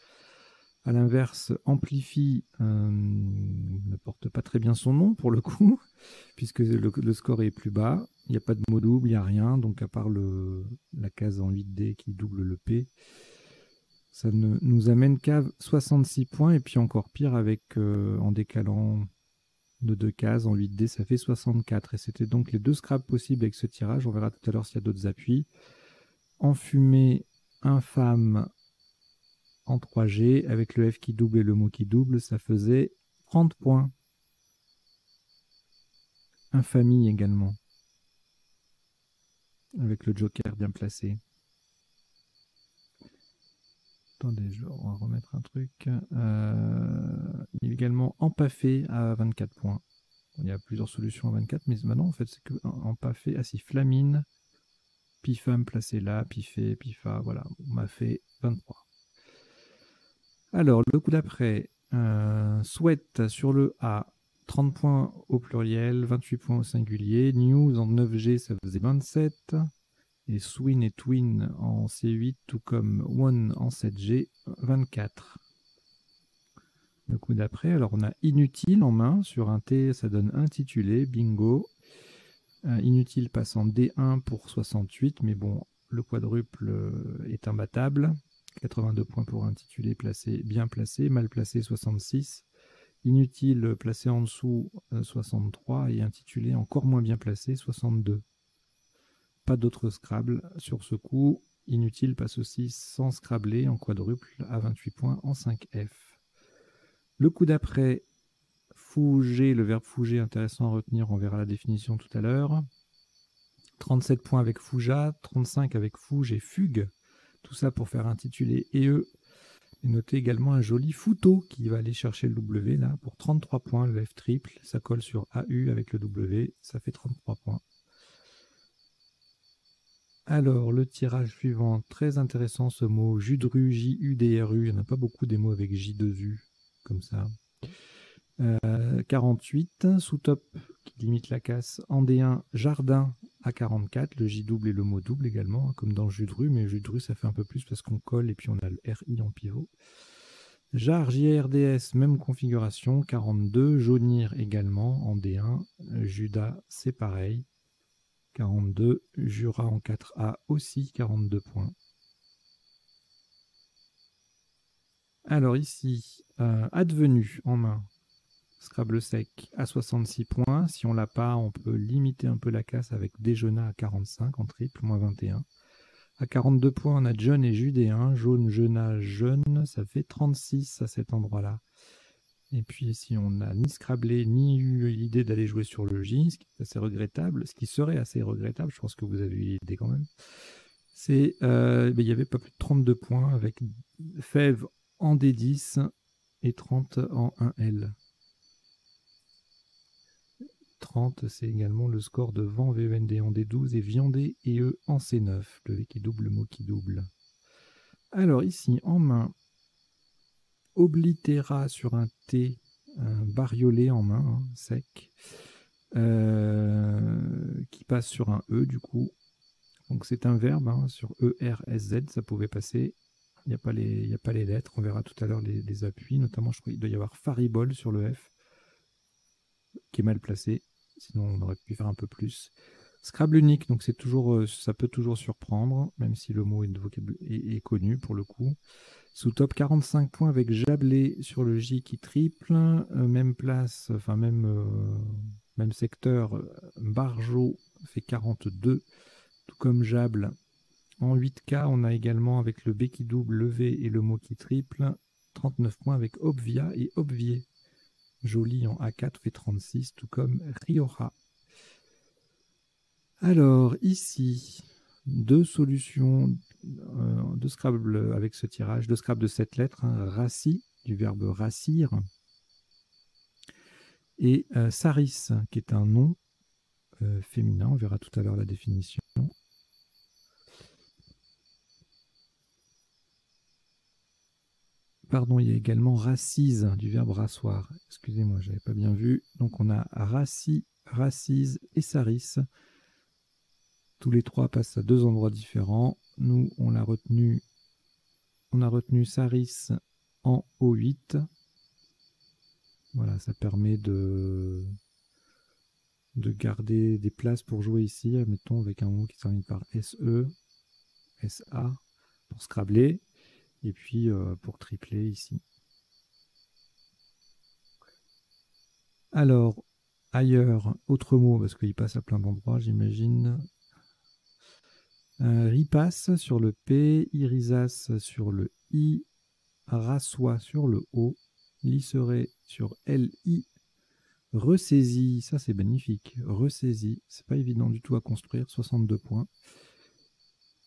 Speaker 1: À l'inverse, Amplify ne porte pas très bien son nom pour le coup, puisque le score est plus bas. Il n'y a pas de mot double, il n'y a rien. Donc à part la case en 8D qui double le P, ça ne nous amène qu'à 66 points. Et puis encore pire avec en décalant de 2 cases en 8D, ça fait 64. Et c'était donc les 2 scraps possibles avec ce tirage. On verra tout à l'heure s'il y a d'autres appuis. Enfumé, infâme, en 3G, avec le F qui double et le mot qui double, ça faisait 30 points. Infamie également, avec le joker bien placé. Attendez, je vais remettre un truc. Il y a également empaffé à 24 points. Il y a plusieurs solutions à 24, mais maintenant, en fait, c'est que empaffé. Ah si, flamine, pifam placé là, pifé, pifa, voilà, on m'a fait 23. Alors, le coup d'après, souhaite sur le A, 30 points au pluriel, 28 points au singulier. News en 9G, ça faisait 27. Et Swin et Twin en C8, tout comme One en 7G, 24. Le coup d'après, alors on a inutile en main, sur un T, ça donne intitulé, bingo. Inutile passe en D1 pour 68, mais bon, le quadruple est imbattable. 82 points pour intitulé, placé, bien placé, mal placé 66. Inutile placé en dessous 63 et intitulé encore moins bien placé 62. Pas d'autres Scrabble sur ce coup. Inutile passe aussi sans Scrabbler en quadruple à 28 points en 5F. Le coup d'après, fouger, le verbe fouger, intéressant à retenir, on verra la définition tout à l'heure. 37 points avec fouja, 35 avec fouge et fugue. Tout ça pour faire intituler EE. Et notez également un joli fouto qui va aller chercher le W là pour 33 points, le F triple. Ça colle sur AU avec le W, ça fait 33 points. Alors, le tirage suivant, très intéressant ce mot, Judru, J-U-D-R-U, il n'y en a pas beaucoup des mots avec J2U, comme ça. 48, sous-top qui limite la casse, en D1, Jardin à 44, le J double et le mot double également, comme dans Judru, mais Judru ça fait un peu plus parce qu'on colle et puis on a le RI en pivot. Jar, JRDS, même configuration, 42, Jaunir également en D1, Judas c'est pareil, 42, Jura en 4A aussi, 42 points. Alors ici, advenu en main, Scrabble sec à 66 points. Si on l'a pas, on peut limiter un peu la casse avec Déjeuner à 45 en triple, moins 21. À 42 points, on a John et Judéen. Jaune, Jeuna, Jeune, ça fait 36 à cet endroit-là. Et puis ici, on n'a ni scrablé, ni eu l'idée d'aller jouer sur le J, ce qui est assez regrettable, ce qui serait assez regrettable, je pense que vous avez eu l'idée quand même. C'est, il y avait pas plus de 32 points avec fève en D10 et 30 en 1L. 30, c'est également le score de Vent VEND en D12 et Viandé et E en C9, le V qui double, le mot qui double. Alors ici, en main, Oblitéra sur un T, un bariolé en main, hein, sec, qui passe sur un E du coup. Donc c'est un verbe, hein, sur E, R, S, Z, ça pouvait passer. Il n'y a pas les lettres, on verra tout à l'heure les appuis, notamment je crois qu'il doit y avoir Faribol sur le F, qui est mal placé, sinon on aurait pu faire un peu plus. Scrabble unique, donc c'est toujours, ça peut toujours surprendre, même si le mot est connu pour le coup. Sous top 45 points avec Jablé sur le J qui triple, même place, enfin même secteur, Barjo fait 42, tout comme Jable. En 8K, on a également avec le B qui double, le V et le mot qui triple, 39 points avec Obvia et Obvier. Joli en A4 fait 36, tout comme Rioja. Alors ici, deux solutions de Scrabble avec ce tirage, de Scrabble de 7 lettres, hein, Rassi, du verbe rassir, et Saris, qui est un nom féminin, on verra tout à l'heure la définition. Pardon, il y a également Rassise, du verbe rasseoir. Excusez-moi, je n'avais pas bien vu. Donc on a Rassi, Rassise et Saris. Tous les trois passent à deux endroits différents. Nous, on a retenu Saris en O8. Voilà, ça permet de garder des places pour jouer ici, admettons avec un mot qui se termine par SE, SA, pour scrabler, et puis pour tripler ici. Alors, ailleurs, autre mot, parce qu'il passe à plein d'endroits, j'imagine. Ripasse sur le P, Irisas sur le I, Rassois sur le O, Lisseret sur LI, Ressaisie, ça c'est magnifique, Ressaisie, c'est pas évident du tout à construire, 62 points.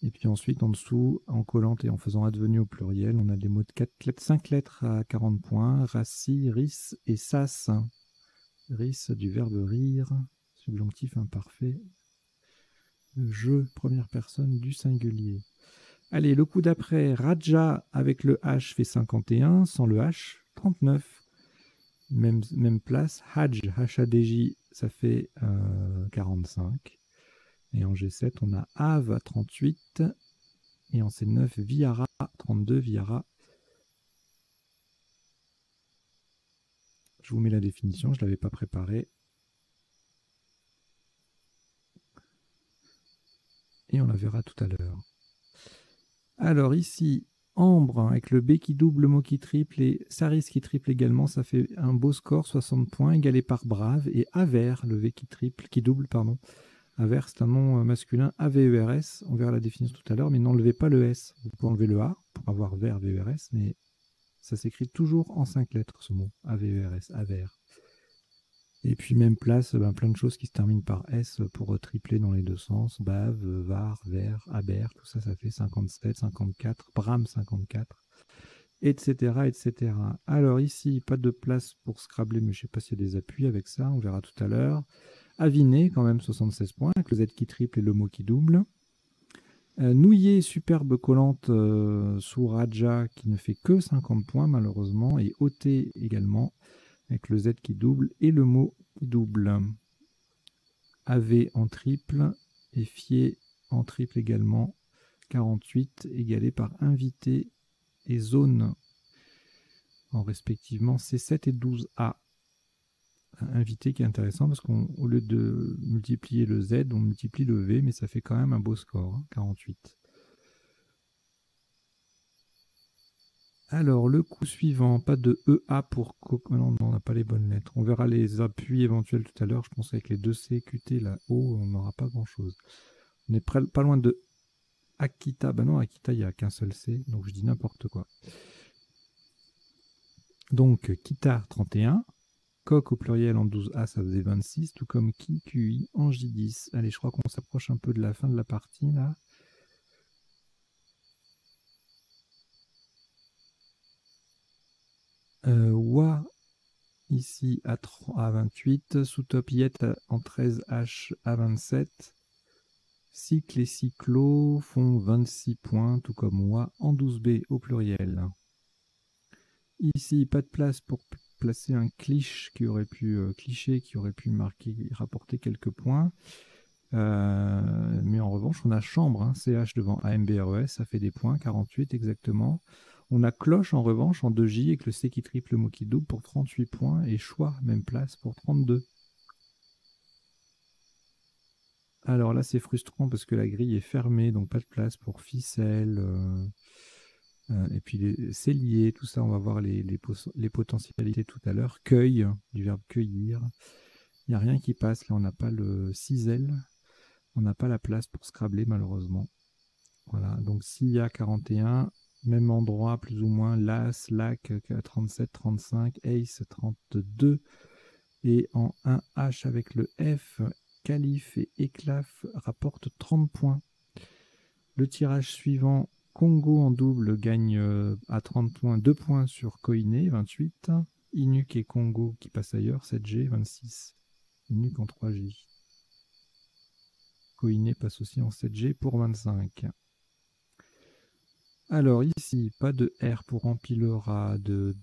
Speaker 1: Et puis ensuite, en dessous, en collant et en faisant advenu au pluriel, on a des mots de 5 lettres à 40 points, Rassi, Ris et Sas. Ris du verbe rire, subjonctif imparfait, je, première personne du singulier. Allez, le coup d'après, Raja avec le H fait 51, sans le H, 39. Même place, Hajj, H-A-D-J, ça fait 45. Et en G7, on a Av, 38. Et en C9, Viara, 32, Viara. Je vous mets la définition, je ne l'avais pas préparée. Et on la verra tout à l'heure. Alors ici, Ambre avec le B qui double, le mot qui triple et Saris qui triple également, ça fait un beau score, 60 points, égalé par Brave. Et Aver, le V qui double, pardon. Aver, c'est un nom masculin, A-V-E-R-S. On verra la définition tout à l'heure, mais n'enlevez pas le S. Vous pouvez enlever le A pour avoir ver, V-E-R-S, mais ça s'écrit toujours en 5 lettres, ce mot, A-V-E-R-S, Aver. Et puis même place, plein de choses qui se terminent par S pour tripler dans les deux sens. Bave, var, ver, aber, tout ça, ça fait 57, 54, Bram 54, etc., etc. Alors ici, pas de place pour scrabler, mais je ne sais pas s'il y a des appuis avec ça, on verra tout à l'heure. Aviné, quand même 76 points, avec le Z qui triple et le mot qui double. Nouillé, superbe collante sous Raja, qui ne fait que 50 points malheureusement, et Ôté également, avec le Z qui double et le mot qui double. AV en triple et Fier en triple également, 48, égalé par invité et zone en respectivement C7 et 12A. Invité qui est intéressant parce qu'au lieu de multiplier le Z, on multiplie le V, mais ça fait quand même un beau score, hein, 48. Alors, le coup suivant, pas de EA pour... Non, on n'a pas les bonnes lettres. On verra les appuis éventuels tout à l'heure. Je pense qu'avec les 2C, QT, la O, on n'aura pas grand-chose. On est pas loin de Akita. Ben non, Akita, il n'y a qu'un seul C, donc je dis n'importe quoi. Donc, Kitar 31. Coq au pluriel en 12A, ça faisait 26, tout comme Ki, QI en J10. Allez, je crois qu'on s'approche un peu de la fin de la partie, là. Wa, ici, à 28. Sous-top Yet en 13H à 27. Cycle et cyclo font 26 points, tout comme Wa en 12B au pluriel. Ici, pas de place pour placer un cliché qui aurait pu marquer, rapporter quelques points. Mais en revanche, on a chambre, hein, CH devant AMBRES, ça fait des points, 48 exactement. On a cloche en revanche en 2J avec le C qui triple, mot qui double pour 38 points et choix, même place pour 32. Alors là, c'est frustrant parce que la grille est fermée, donc pas de place pour ficelle. Et puis c'est lié, tout ça, on va voir les potentialités tout à l'heure. Cueille, du verbe cueillir. Il n'y a rien qui passe, là on n'a pas le cisel, on n'a pas la place pour scrabler malheureusement. Voilà, donc s'il y a 41, même endroit plus ou moins, Las, Lac 37, 35, Ace 32, et en 1H avec le F, Calife et Éclaf rapportent 30 points. Le tirage suivant, Congo en double gagne à 30 points, 2 points sur Koiné, 28. Inuk et Congo qui passent ailleurs, 7G, 26. Inuk en 3J. Koiné passe aussi en 7G pour 25. Alors ici, pas de R pour empilera, de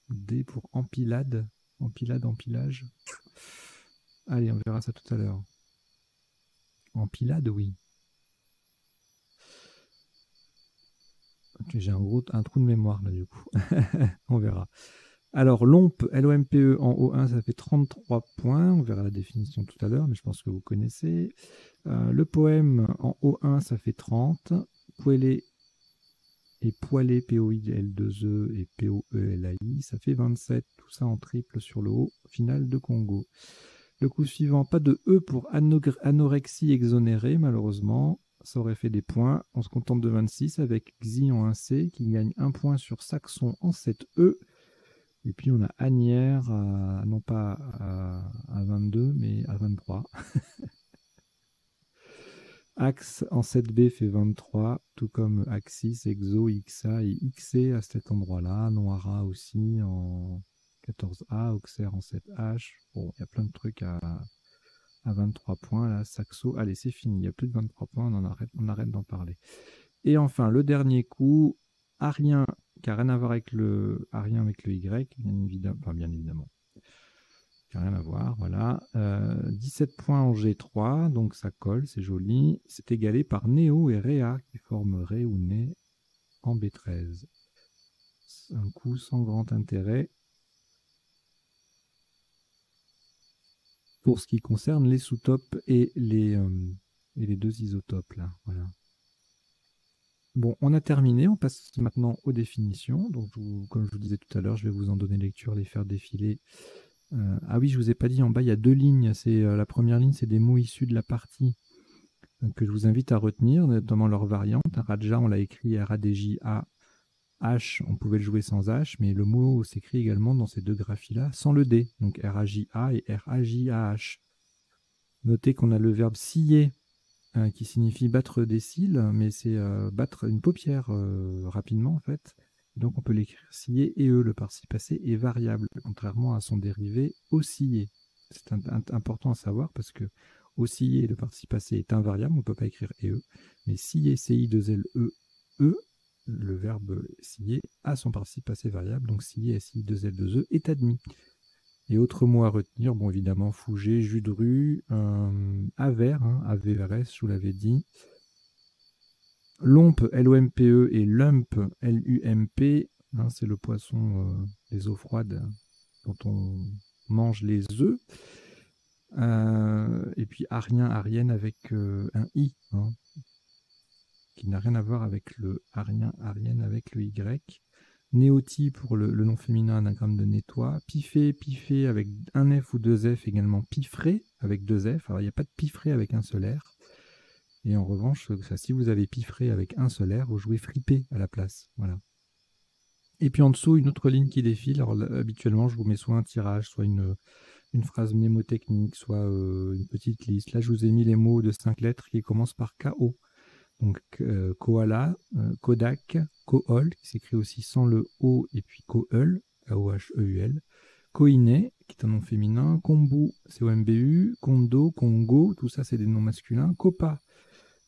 Speaker 1: D pour empilade. Empilade, empilage. Allez, on verra ça tout à l'heure. Empilade, oui. J'ai un trou de mémoire là du coup. On verra. Alors LOMPE, L-O-M-P-E en O1, ça fait 33 points. On verra la définition tout à l'heure, mais je pense que vous connaissez. Le poème en O1, ça fait 30. Poêlé et poêlé, P-O-I-L-2-E et P-O-E-L-A-I, ça fait 27. Tout ça en triple sur le haut, finale de Congo. Le coup suivant, pas de E pour anorexie exonérée, malheureusement. Ça aurait fait des points. On se contente de 26 avec Xi en 1C qui gagne 1 point sur Saxon en 7E. Et puis on a Agnières, non pas à 22, mais à 23. Axe en 7B fait 23, tout comme Axis, Exo, XA et XC à cet endroit-là. Noira aussi en 14A, Auxerre en 7H. Bon, il y a plein de trucs à 23 points là. Saxo, allez, c'est fini, il n'y a plus de 23 points, on arrête d'en parler. Et enfin, le dernier coup, Arien, qui n'a rien à voir avec le Arien avec le Y, bien évidemment. Qui n'a rien à voir, voilà. 17 points en G3, donc ça colle, c'est joli. C'est égalé par Néo et Réa, qui forment Ré ou Né en B13. Un coup sans grand intérêt. Pour ce qui concerne les sous-topes et les deux isotopes, là, voilà. Bon, on a terminé, on passe maintenant aux définitions. Donc, comme je vous disais tout à l'heure, je vais vous en donner lecture, les faire défiler. Ah oui, je ne vous ai pas dit, en bas, il y a 2 lignes. La première ligne, c'est des mots issus de la partie que je vous invite à retenir, notamment leur variante. Raja, on l'a écrit R-A-D-J-A. H, on pouvait le jouer sans H, mais le mot s'écrit également dans ces deux graphies-là sans le D. Donc R-A-J-A et R-A-J-A-H. Notez qu'on a le verbe scier, qui signifie battre des cils, mais c'est battre une paupière rapidement en fait. Donc on peut l'écrire scier et le participe passé est variable, contrairement à son dérivé osciller. C'est important à savoir parce que osciller, le participe passé est invariable, on ne peut pas écrire mais scier, C-I-2-L-E, le verbe scier a son participe passé variable, donc scier, S-I-2-L-2-E est admis. Et autres mots à retenir, bon évidemment, Fougé, jus de rue, Aver, AVRS, je vous l'avais dit. Lompe, L-O-M-P-E, et Lump, L-U-M-P, c'est le poisson des eaux froides dont on mange les œufs. Et puis Arien, Arienne avec un I, qui n'a rien à voir avec le Arien, Arienne avec le Y. Néoti pour le nom féminin anagramme de nettoie. Piffé, piffé avec un F ou deux F, également piffré avec deux F. Alors il n'y a pas de piffré avec un seul R. Et en revanche, si vous avez piffré avec un seul R, vous jouez fripé à la place. Voilà. Et puis en dessous, une autre ligne qui défile. Alors habituellement, je vous mets soit un tirage, soit une phrase mnémotechnique, soit une petite liste. Là, je vous ai mis les mots de 5 lettres qui commencent par KO. Donc koala, Kodak, Kohol, qui s'écrit aussi sans le O, et puis Koheul, K-O-H-E-U-L, Koine, qui est un nom féminin, Kombu, C-O-M-B-U, Kondo, Kongo, tout ça c'est des noms masculins, Kopa,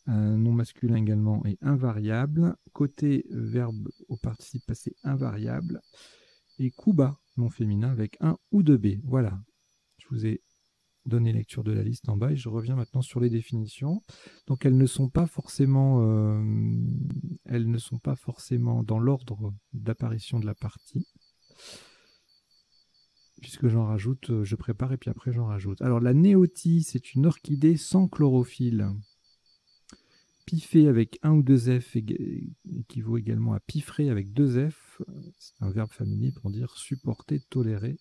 Speaker 1: un nom masculin également, et invariable, côté verbe au participe passé invariable, et Kuba, nom féminin avec un ou deux B. Voilà, je vous ai donné lecture de la liste en bas et je reviens maintenant sur les définitions. Donc elles ne sont pas forcément dans l'ordre d'apparition de la partie, puisque j'en rajoute, je prépare et puis après j'en rajoute. Alors la néotie, c'est une orchidée sans chlorophylle. Piffer avec un ou deux F équivaut également à piffrer avec deux F. C'est un verbe familier pour dire supporter, tolérer,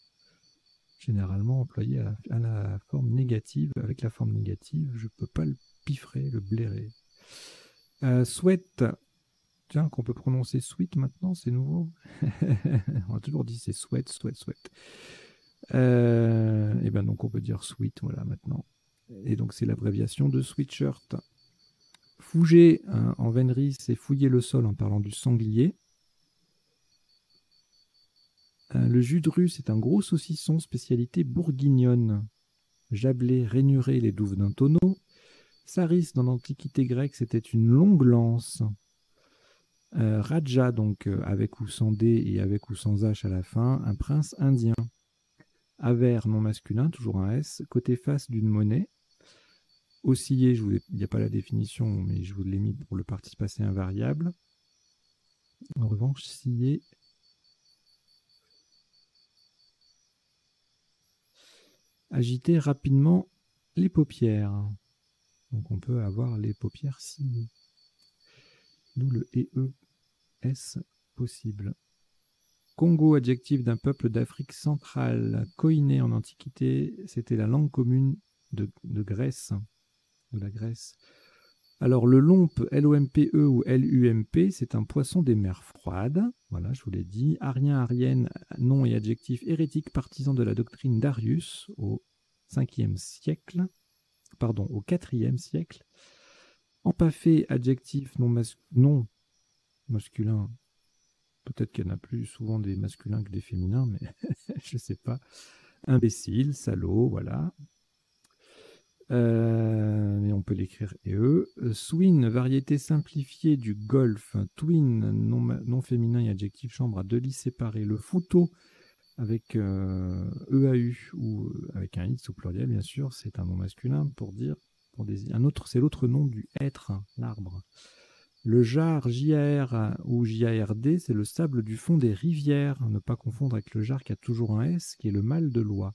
Speaker 1: généralement employé à la forme négative. Avec la forme négative, je ne peux pas le piffrer, le blairer. Sweat, tiens, qu'on peut prononcer sweet maintenant, c'est nouveau. On a toujours dit c'est sweat, sweat, sweat. Et ben donc on peut dire sweet, voilà, maintenant. Et donc c'est l'abréviation de sweatshirt. Fouger, en vénerie, c'est fouiller le sol en parlant du sanglier. Le jus de rue, c'est un gros saucisson, spécialité bourguignonne. Jablé, rainuré, les douves d'un tonneau. Saris, dans l'Antiquité grecque, c'était une longue lance. Raja, donc avec ou sans D et avec ou sans H à la fin, un prince indien. Aver, nom masculin, toujours un S, côté face d'une monnaie. Osciller, il n'y a pas la définition, mais je vous l'ai mis pour le participe passé invariable. En revanche, scier, agiter rapidement les paupières. Donc on peut avoir les paupières sciées. D'où le EES possible. Congo, adjectif d'un peuple d'Afrique centrale. Koiné en Antiquité, c'était la langue commune de Grèce, de la Grèce. Alors le lompe, L-O-M-P-E ou L-U-M-P, c'est un poisson des mers froides. Voilà, je vous l'ai dit. Arien, arienne, nom et adjectif hérétique, partisan de la doctrine d'Arius au 5e siècle. Pardon, au 4e siècle. Empaffé, adjectif non masculin. Peut-être qu'il y en a plus souvent des masculins que des féminins, mais je ne sais pas. Imbécile, salaud, voilà. Mais on peut l'écrire EE. Swin, variété simplifiée du golf. Twin, nom féminin et adjectif chambre à deux lits séparés. Le fouteau, avec EAU ou avec un X au pluriel, bien sûr, c'est un nom masculin pour désigner. Un autre, c'est l'autre nom du hêtre, l'arbre. Le jar, J-A-R ou J-A-R-D, c'est le sable du fond des rivières. Ne pas confondre avec le jar qui a toujours un S, qui est le mâle de l'oie.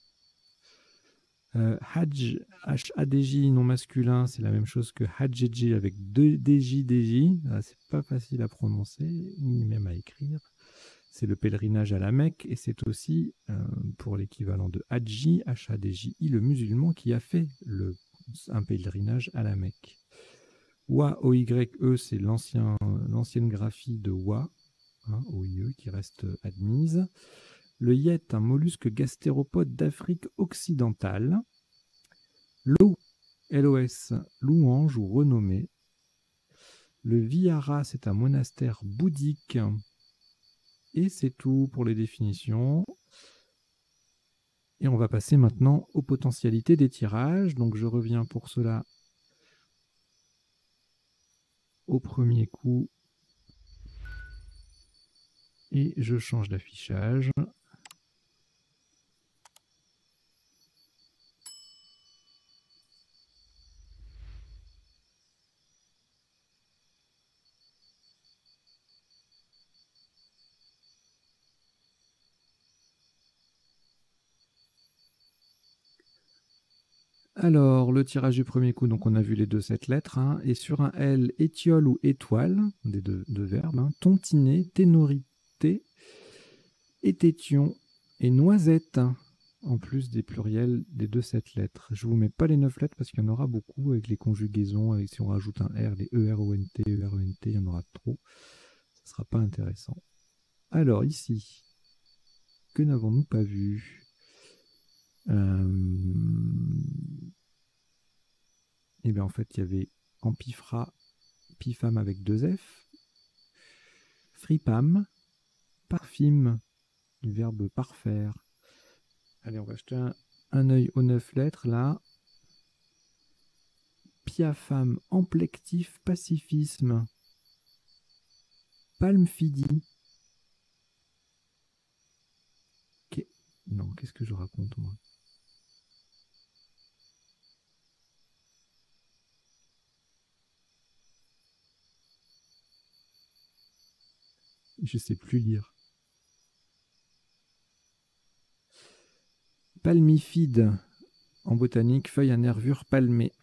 Speaker 1: Hadj, H-A-D-J, non masculin, c'est la même chose que Hadjeji avec deux DJ, DJ. C'est pas facile à prononcer, ni même à écrire. C'est le pèlerinage à la Mecque, et c'est aussi, pour l'équivalent de Hadji, H-A-D-J-I, le musulman qui a fait un pèlerinage à la Mecque. Wa, O-Y-E, c'est l'ancienne graphie de Wa, hein, O-I-E, qui reste admise. Le yet, un mollusque gastéropode d'Afrique occidentale. L'eau, LOS, louange ou renommée. Le Vihara, c'est un monastère bouddhique. Et c'est tout pour les définitions. Et on va passer maintenant aux potentialités des tirages. Donc je reviens pour cela au premier coup. Et je change d'affichage. Alors, le tirage du premier coup, donc on a vu les deux cette lettre, hein, et sur un L, étiole ou étoile, des deux verbes, hein, tontiner, ténorité, ététion et noisette, hein, en plus des pluriels des deux cette lettres. Je ne vous mets pas les 9 lettres parce qu'il y en aura beaucoup avec les conjugaisons, avec si on rajoute un R, les E-R-O-N-T, E-R-O-N-T, il y en aura trop. Ça ne sera pas intéressant. Alors, ici, que n'avons-nous pas vu? Eh bien, en fait, il y avait Ampifra, Pifam avec 2F, Fripam, Parfim, du verbe parfaire. Allez, on va jeter un œil aux 9 lettres, là. Piafam, amplectif, pacifisme. Palmphidie. Non, qu'est-ce que je raconte, moi? Je sais plus lire. Palmifide, en botanique, feuille à nervures palmées.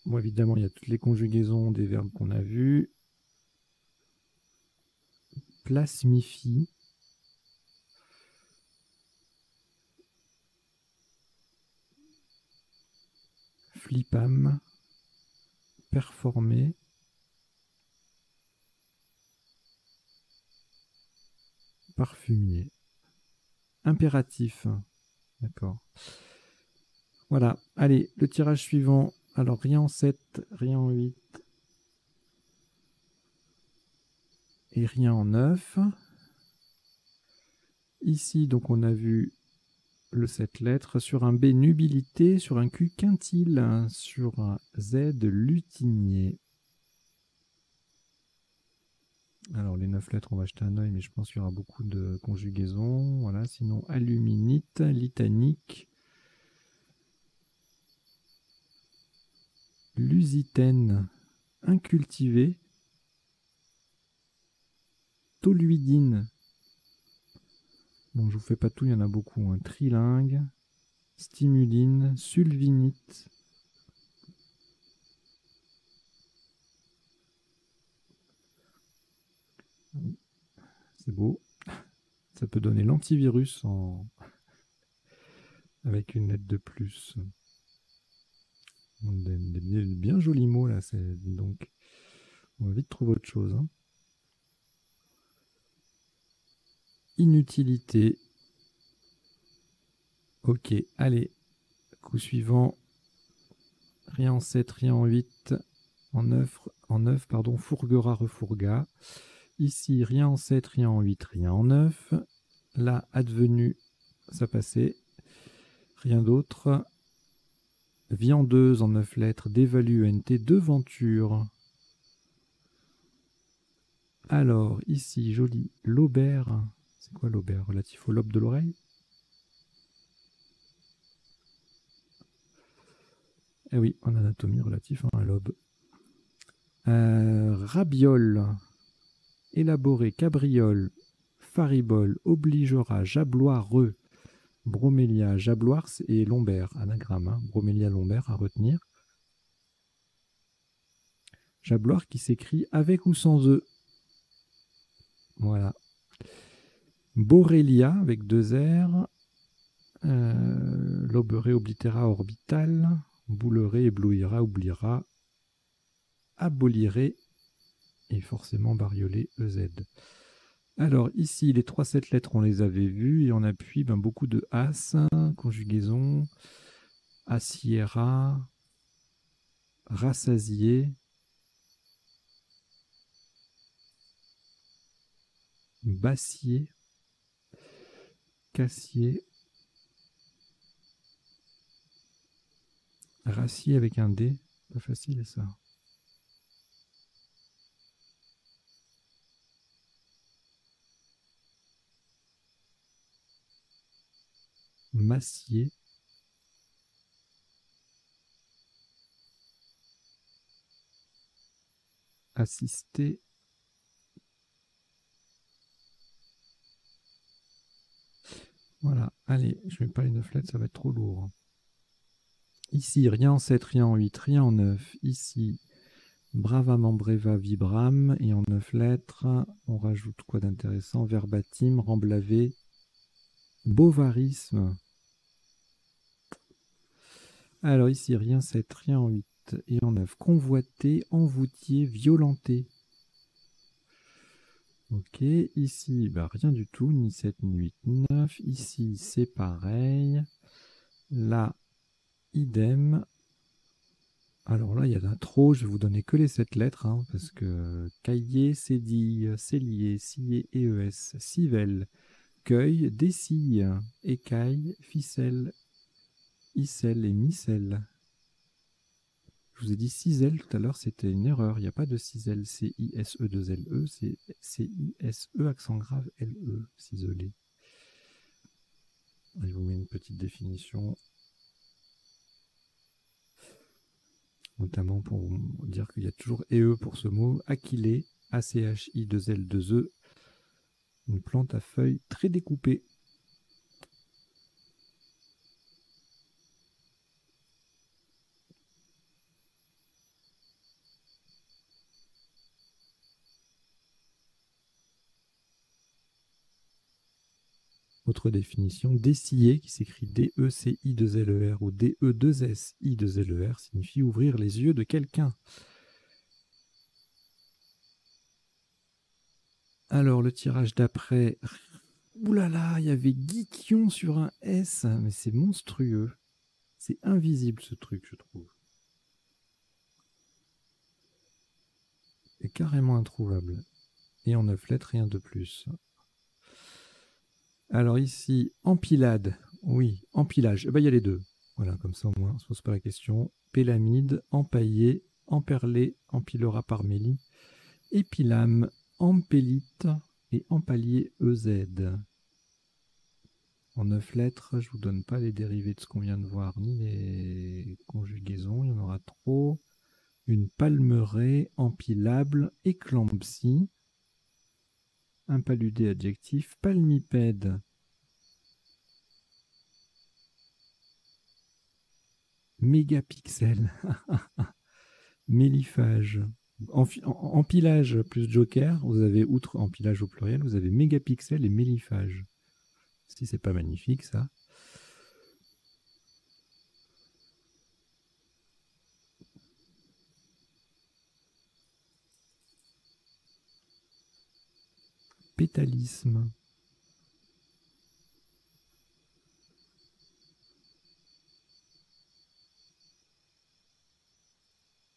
Speaker 1: Bon, évidemment, il y a toutes les conjugaisons des verbes qu'on a vus. Plasmifie. Flipam. Performer. Parfumier. Impératif. D'accord. Voilà. Allez, le tirage suivant. Alors, rien en 7, rien en 8. Et rien en 9. Ici, donc, on a vu le 7 lettres. Sur un B, nubilité. Sur un Q, quintile. Sur un Z, lutinier. Alors, les 9 lettres, on va jeter un œil, mais je pense qu'il y aura beaucoup de conjugaisons. Voilà. Sinon, aluminite, litanique. Lusitaine, incultivée. Toluidine. Bon, je vous fais pas tout, il y en a beaucoup. Trilingue, stimuline, sulvinite. C'est beau. Ça peut donner l'antivirus avec une lettre de plus. Des bien jolis mots là. Donc, on va vite trouver autre chose. Inutilité. Ok, allez. Coup suivant. Rien en 7, rien en 8. En 9, pardon, fourguera, refourga. Ici, rien en 7, rien en 8, rien en 9. Là, advenu, ça passait. Rien d'autre. Viandeuse en 9 lettres, dévalue ENT, devanture. Alors, ici, joli, lobère. C'est quoi lobère? Relatif au lobe de l'oreille? Eh oui, en anatomie, relatif à un lobe. Rabiole, élaboré, cabriole, faribole, obligera, jabloireux, bromélia, jabloire et lombaire, anagramme, bromélia lombaire à retenir. Jabloire qui s'écrit avec ou sans E. Voilà. Borrelia avec 2 R. Loberé, oblitera, orbital. Boulerait, éblouira, oubliera. Abolirait. Et forcément bariolé, EZ. Alors ici, les 3-7 lettres, on les avait vues. Et en appui, beaucoup de as, conjugaison. Assiera. Rassasier. Bassier. Cassier. Rassier avec un D. Pas facile ça. Massier. Assister. Voilà, allez, je ne mets pas les 9 lettres, ça va être trop lourd. Ici, rien en 7, rien en 8, rien en 9. Ici, bravament, breva, vibram. Et en 9 lettres, on rajoute quoi d'intéressant? Verbatim, remblavé, bovarisme. Alors ici, rien 7, rien en 8, et en 9, convoité, envoûtier, violenté. Ok, ici, bah, rien du tout, ni 7, ni 8, 9. Ici, c'est pareil. Là, idem. Alors là, il y en a trop, je vais vous donner que les 7 lettres, hein, parce que cahier, cédille, cellier, scier, EES, civelle, cueil, décille, écaille, ficelle, icelle et micelle. Je vous ai dit ciselle tout à l'heure, c'était une erreur. Il n'y a pas de ciselle, C-I-S-E-2-L-E, c'est C-I-S-E accent grave L-E, ciselé. Je vous mets une petite définition, notamment pour dire qu'il y a toujours EE pour ce mot. Achillée, A-C-H-I-2-L-2-E, une plante à feuilles très découpées. Autre définition, dessiller, qui s'écrit D-E-C-I-2-L-E-R ou D-E-2-S-I-2-L-E-R, signifie ouvrir les yeux de quelqu'un. Alors, le tirage d'après. Ouh là là, il y avait Guiquion sur un S, mais c'est monstrueux. C'est invisible ce truc, je trouve. C'est carrément introuvable. Et en 9 lettres, rien de plus. Alors ici, empilade. Oui, empilage. Eh ben, il y a les deux. Voilà, comme ça au moins, on ne se pose pas la question. Pélamide, empaillé, emperlé, empilera par mélie, épilame, empélite et empalier EZ. En 9 lettres, je ne vous donne pas les dérivés de ce qu'on vient de voir, ni les conjugaisons, il y en aura trop. Une palmeraie, empilable, éclampsie, impaludé adjectif, palmipède. Mégapixel, méliphage. Empilage plus joker, vous avez, outre empilage au pluriel, vous avez mégapixel et méliphage. Si c'est pas magnifique ça. Pétalisme.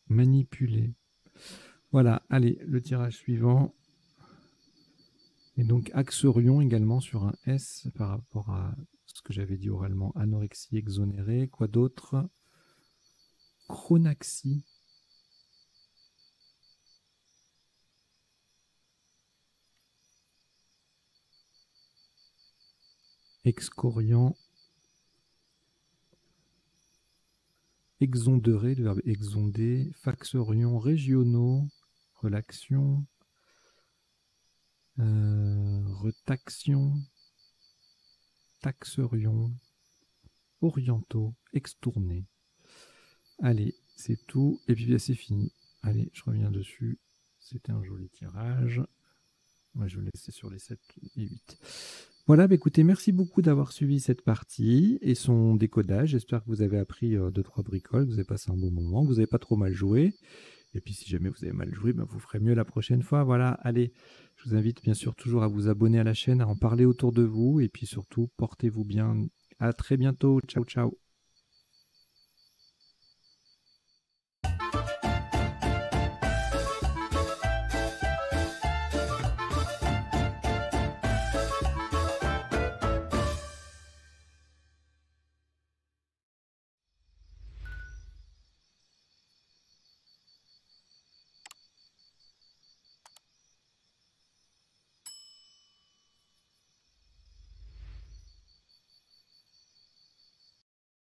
Speaker 1: Manipuler. Voilà, allez, le tirage suivant. Et donc axorion également sur un S par rapport à ce que j'avais dit oralement, anorexie exonérée. Quoi d'autre? Chronaxie. Excoriant. Exonderé, le verbe exonder. Faxorion régionaux. Relaxion. Retaxion. Taxerion. Orientaux. Extournés. Allez, c'est tout. Et puis c'est fini. Allez, je reviens dessus. C'était un joli tirage. Moi, je vais laisser sur les 7 et 8. Voilà, bah écoutez, merci beaucoup d'avoir suivi cette partie et son décodage. J'espère que vous avez appris 2-3 bricoles, que vous avez passé un bon moment, que vous n'avez pas trop mal joué. Et puis si jamais vous avez mal joué, bah, vous ferez mieux la prochaine fois. Voilà, allez, je vous invite bien sûr toujours à vous abonner à la chaîne, à en parler autour de vous. Et puis surtout, portez-vous bien. À très bientôt. Ciao, ciao.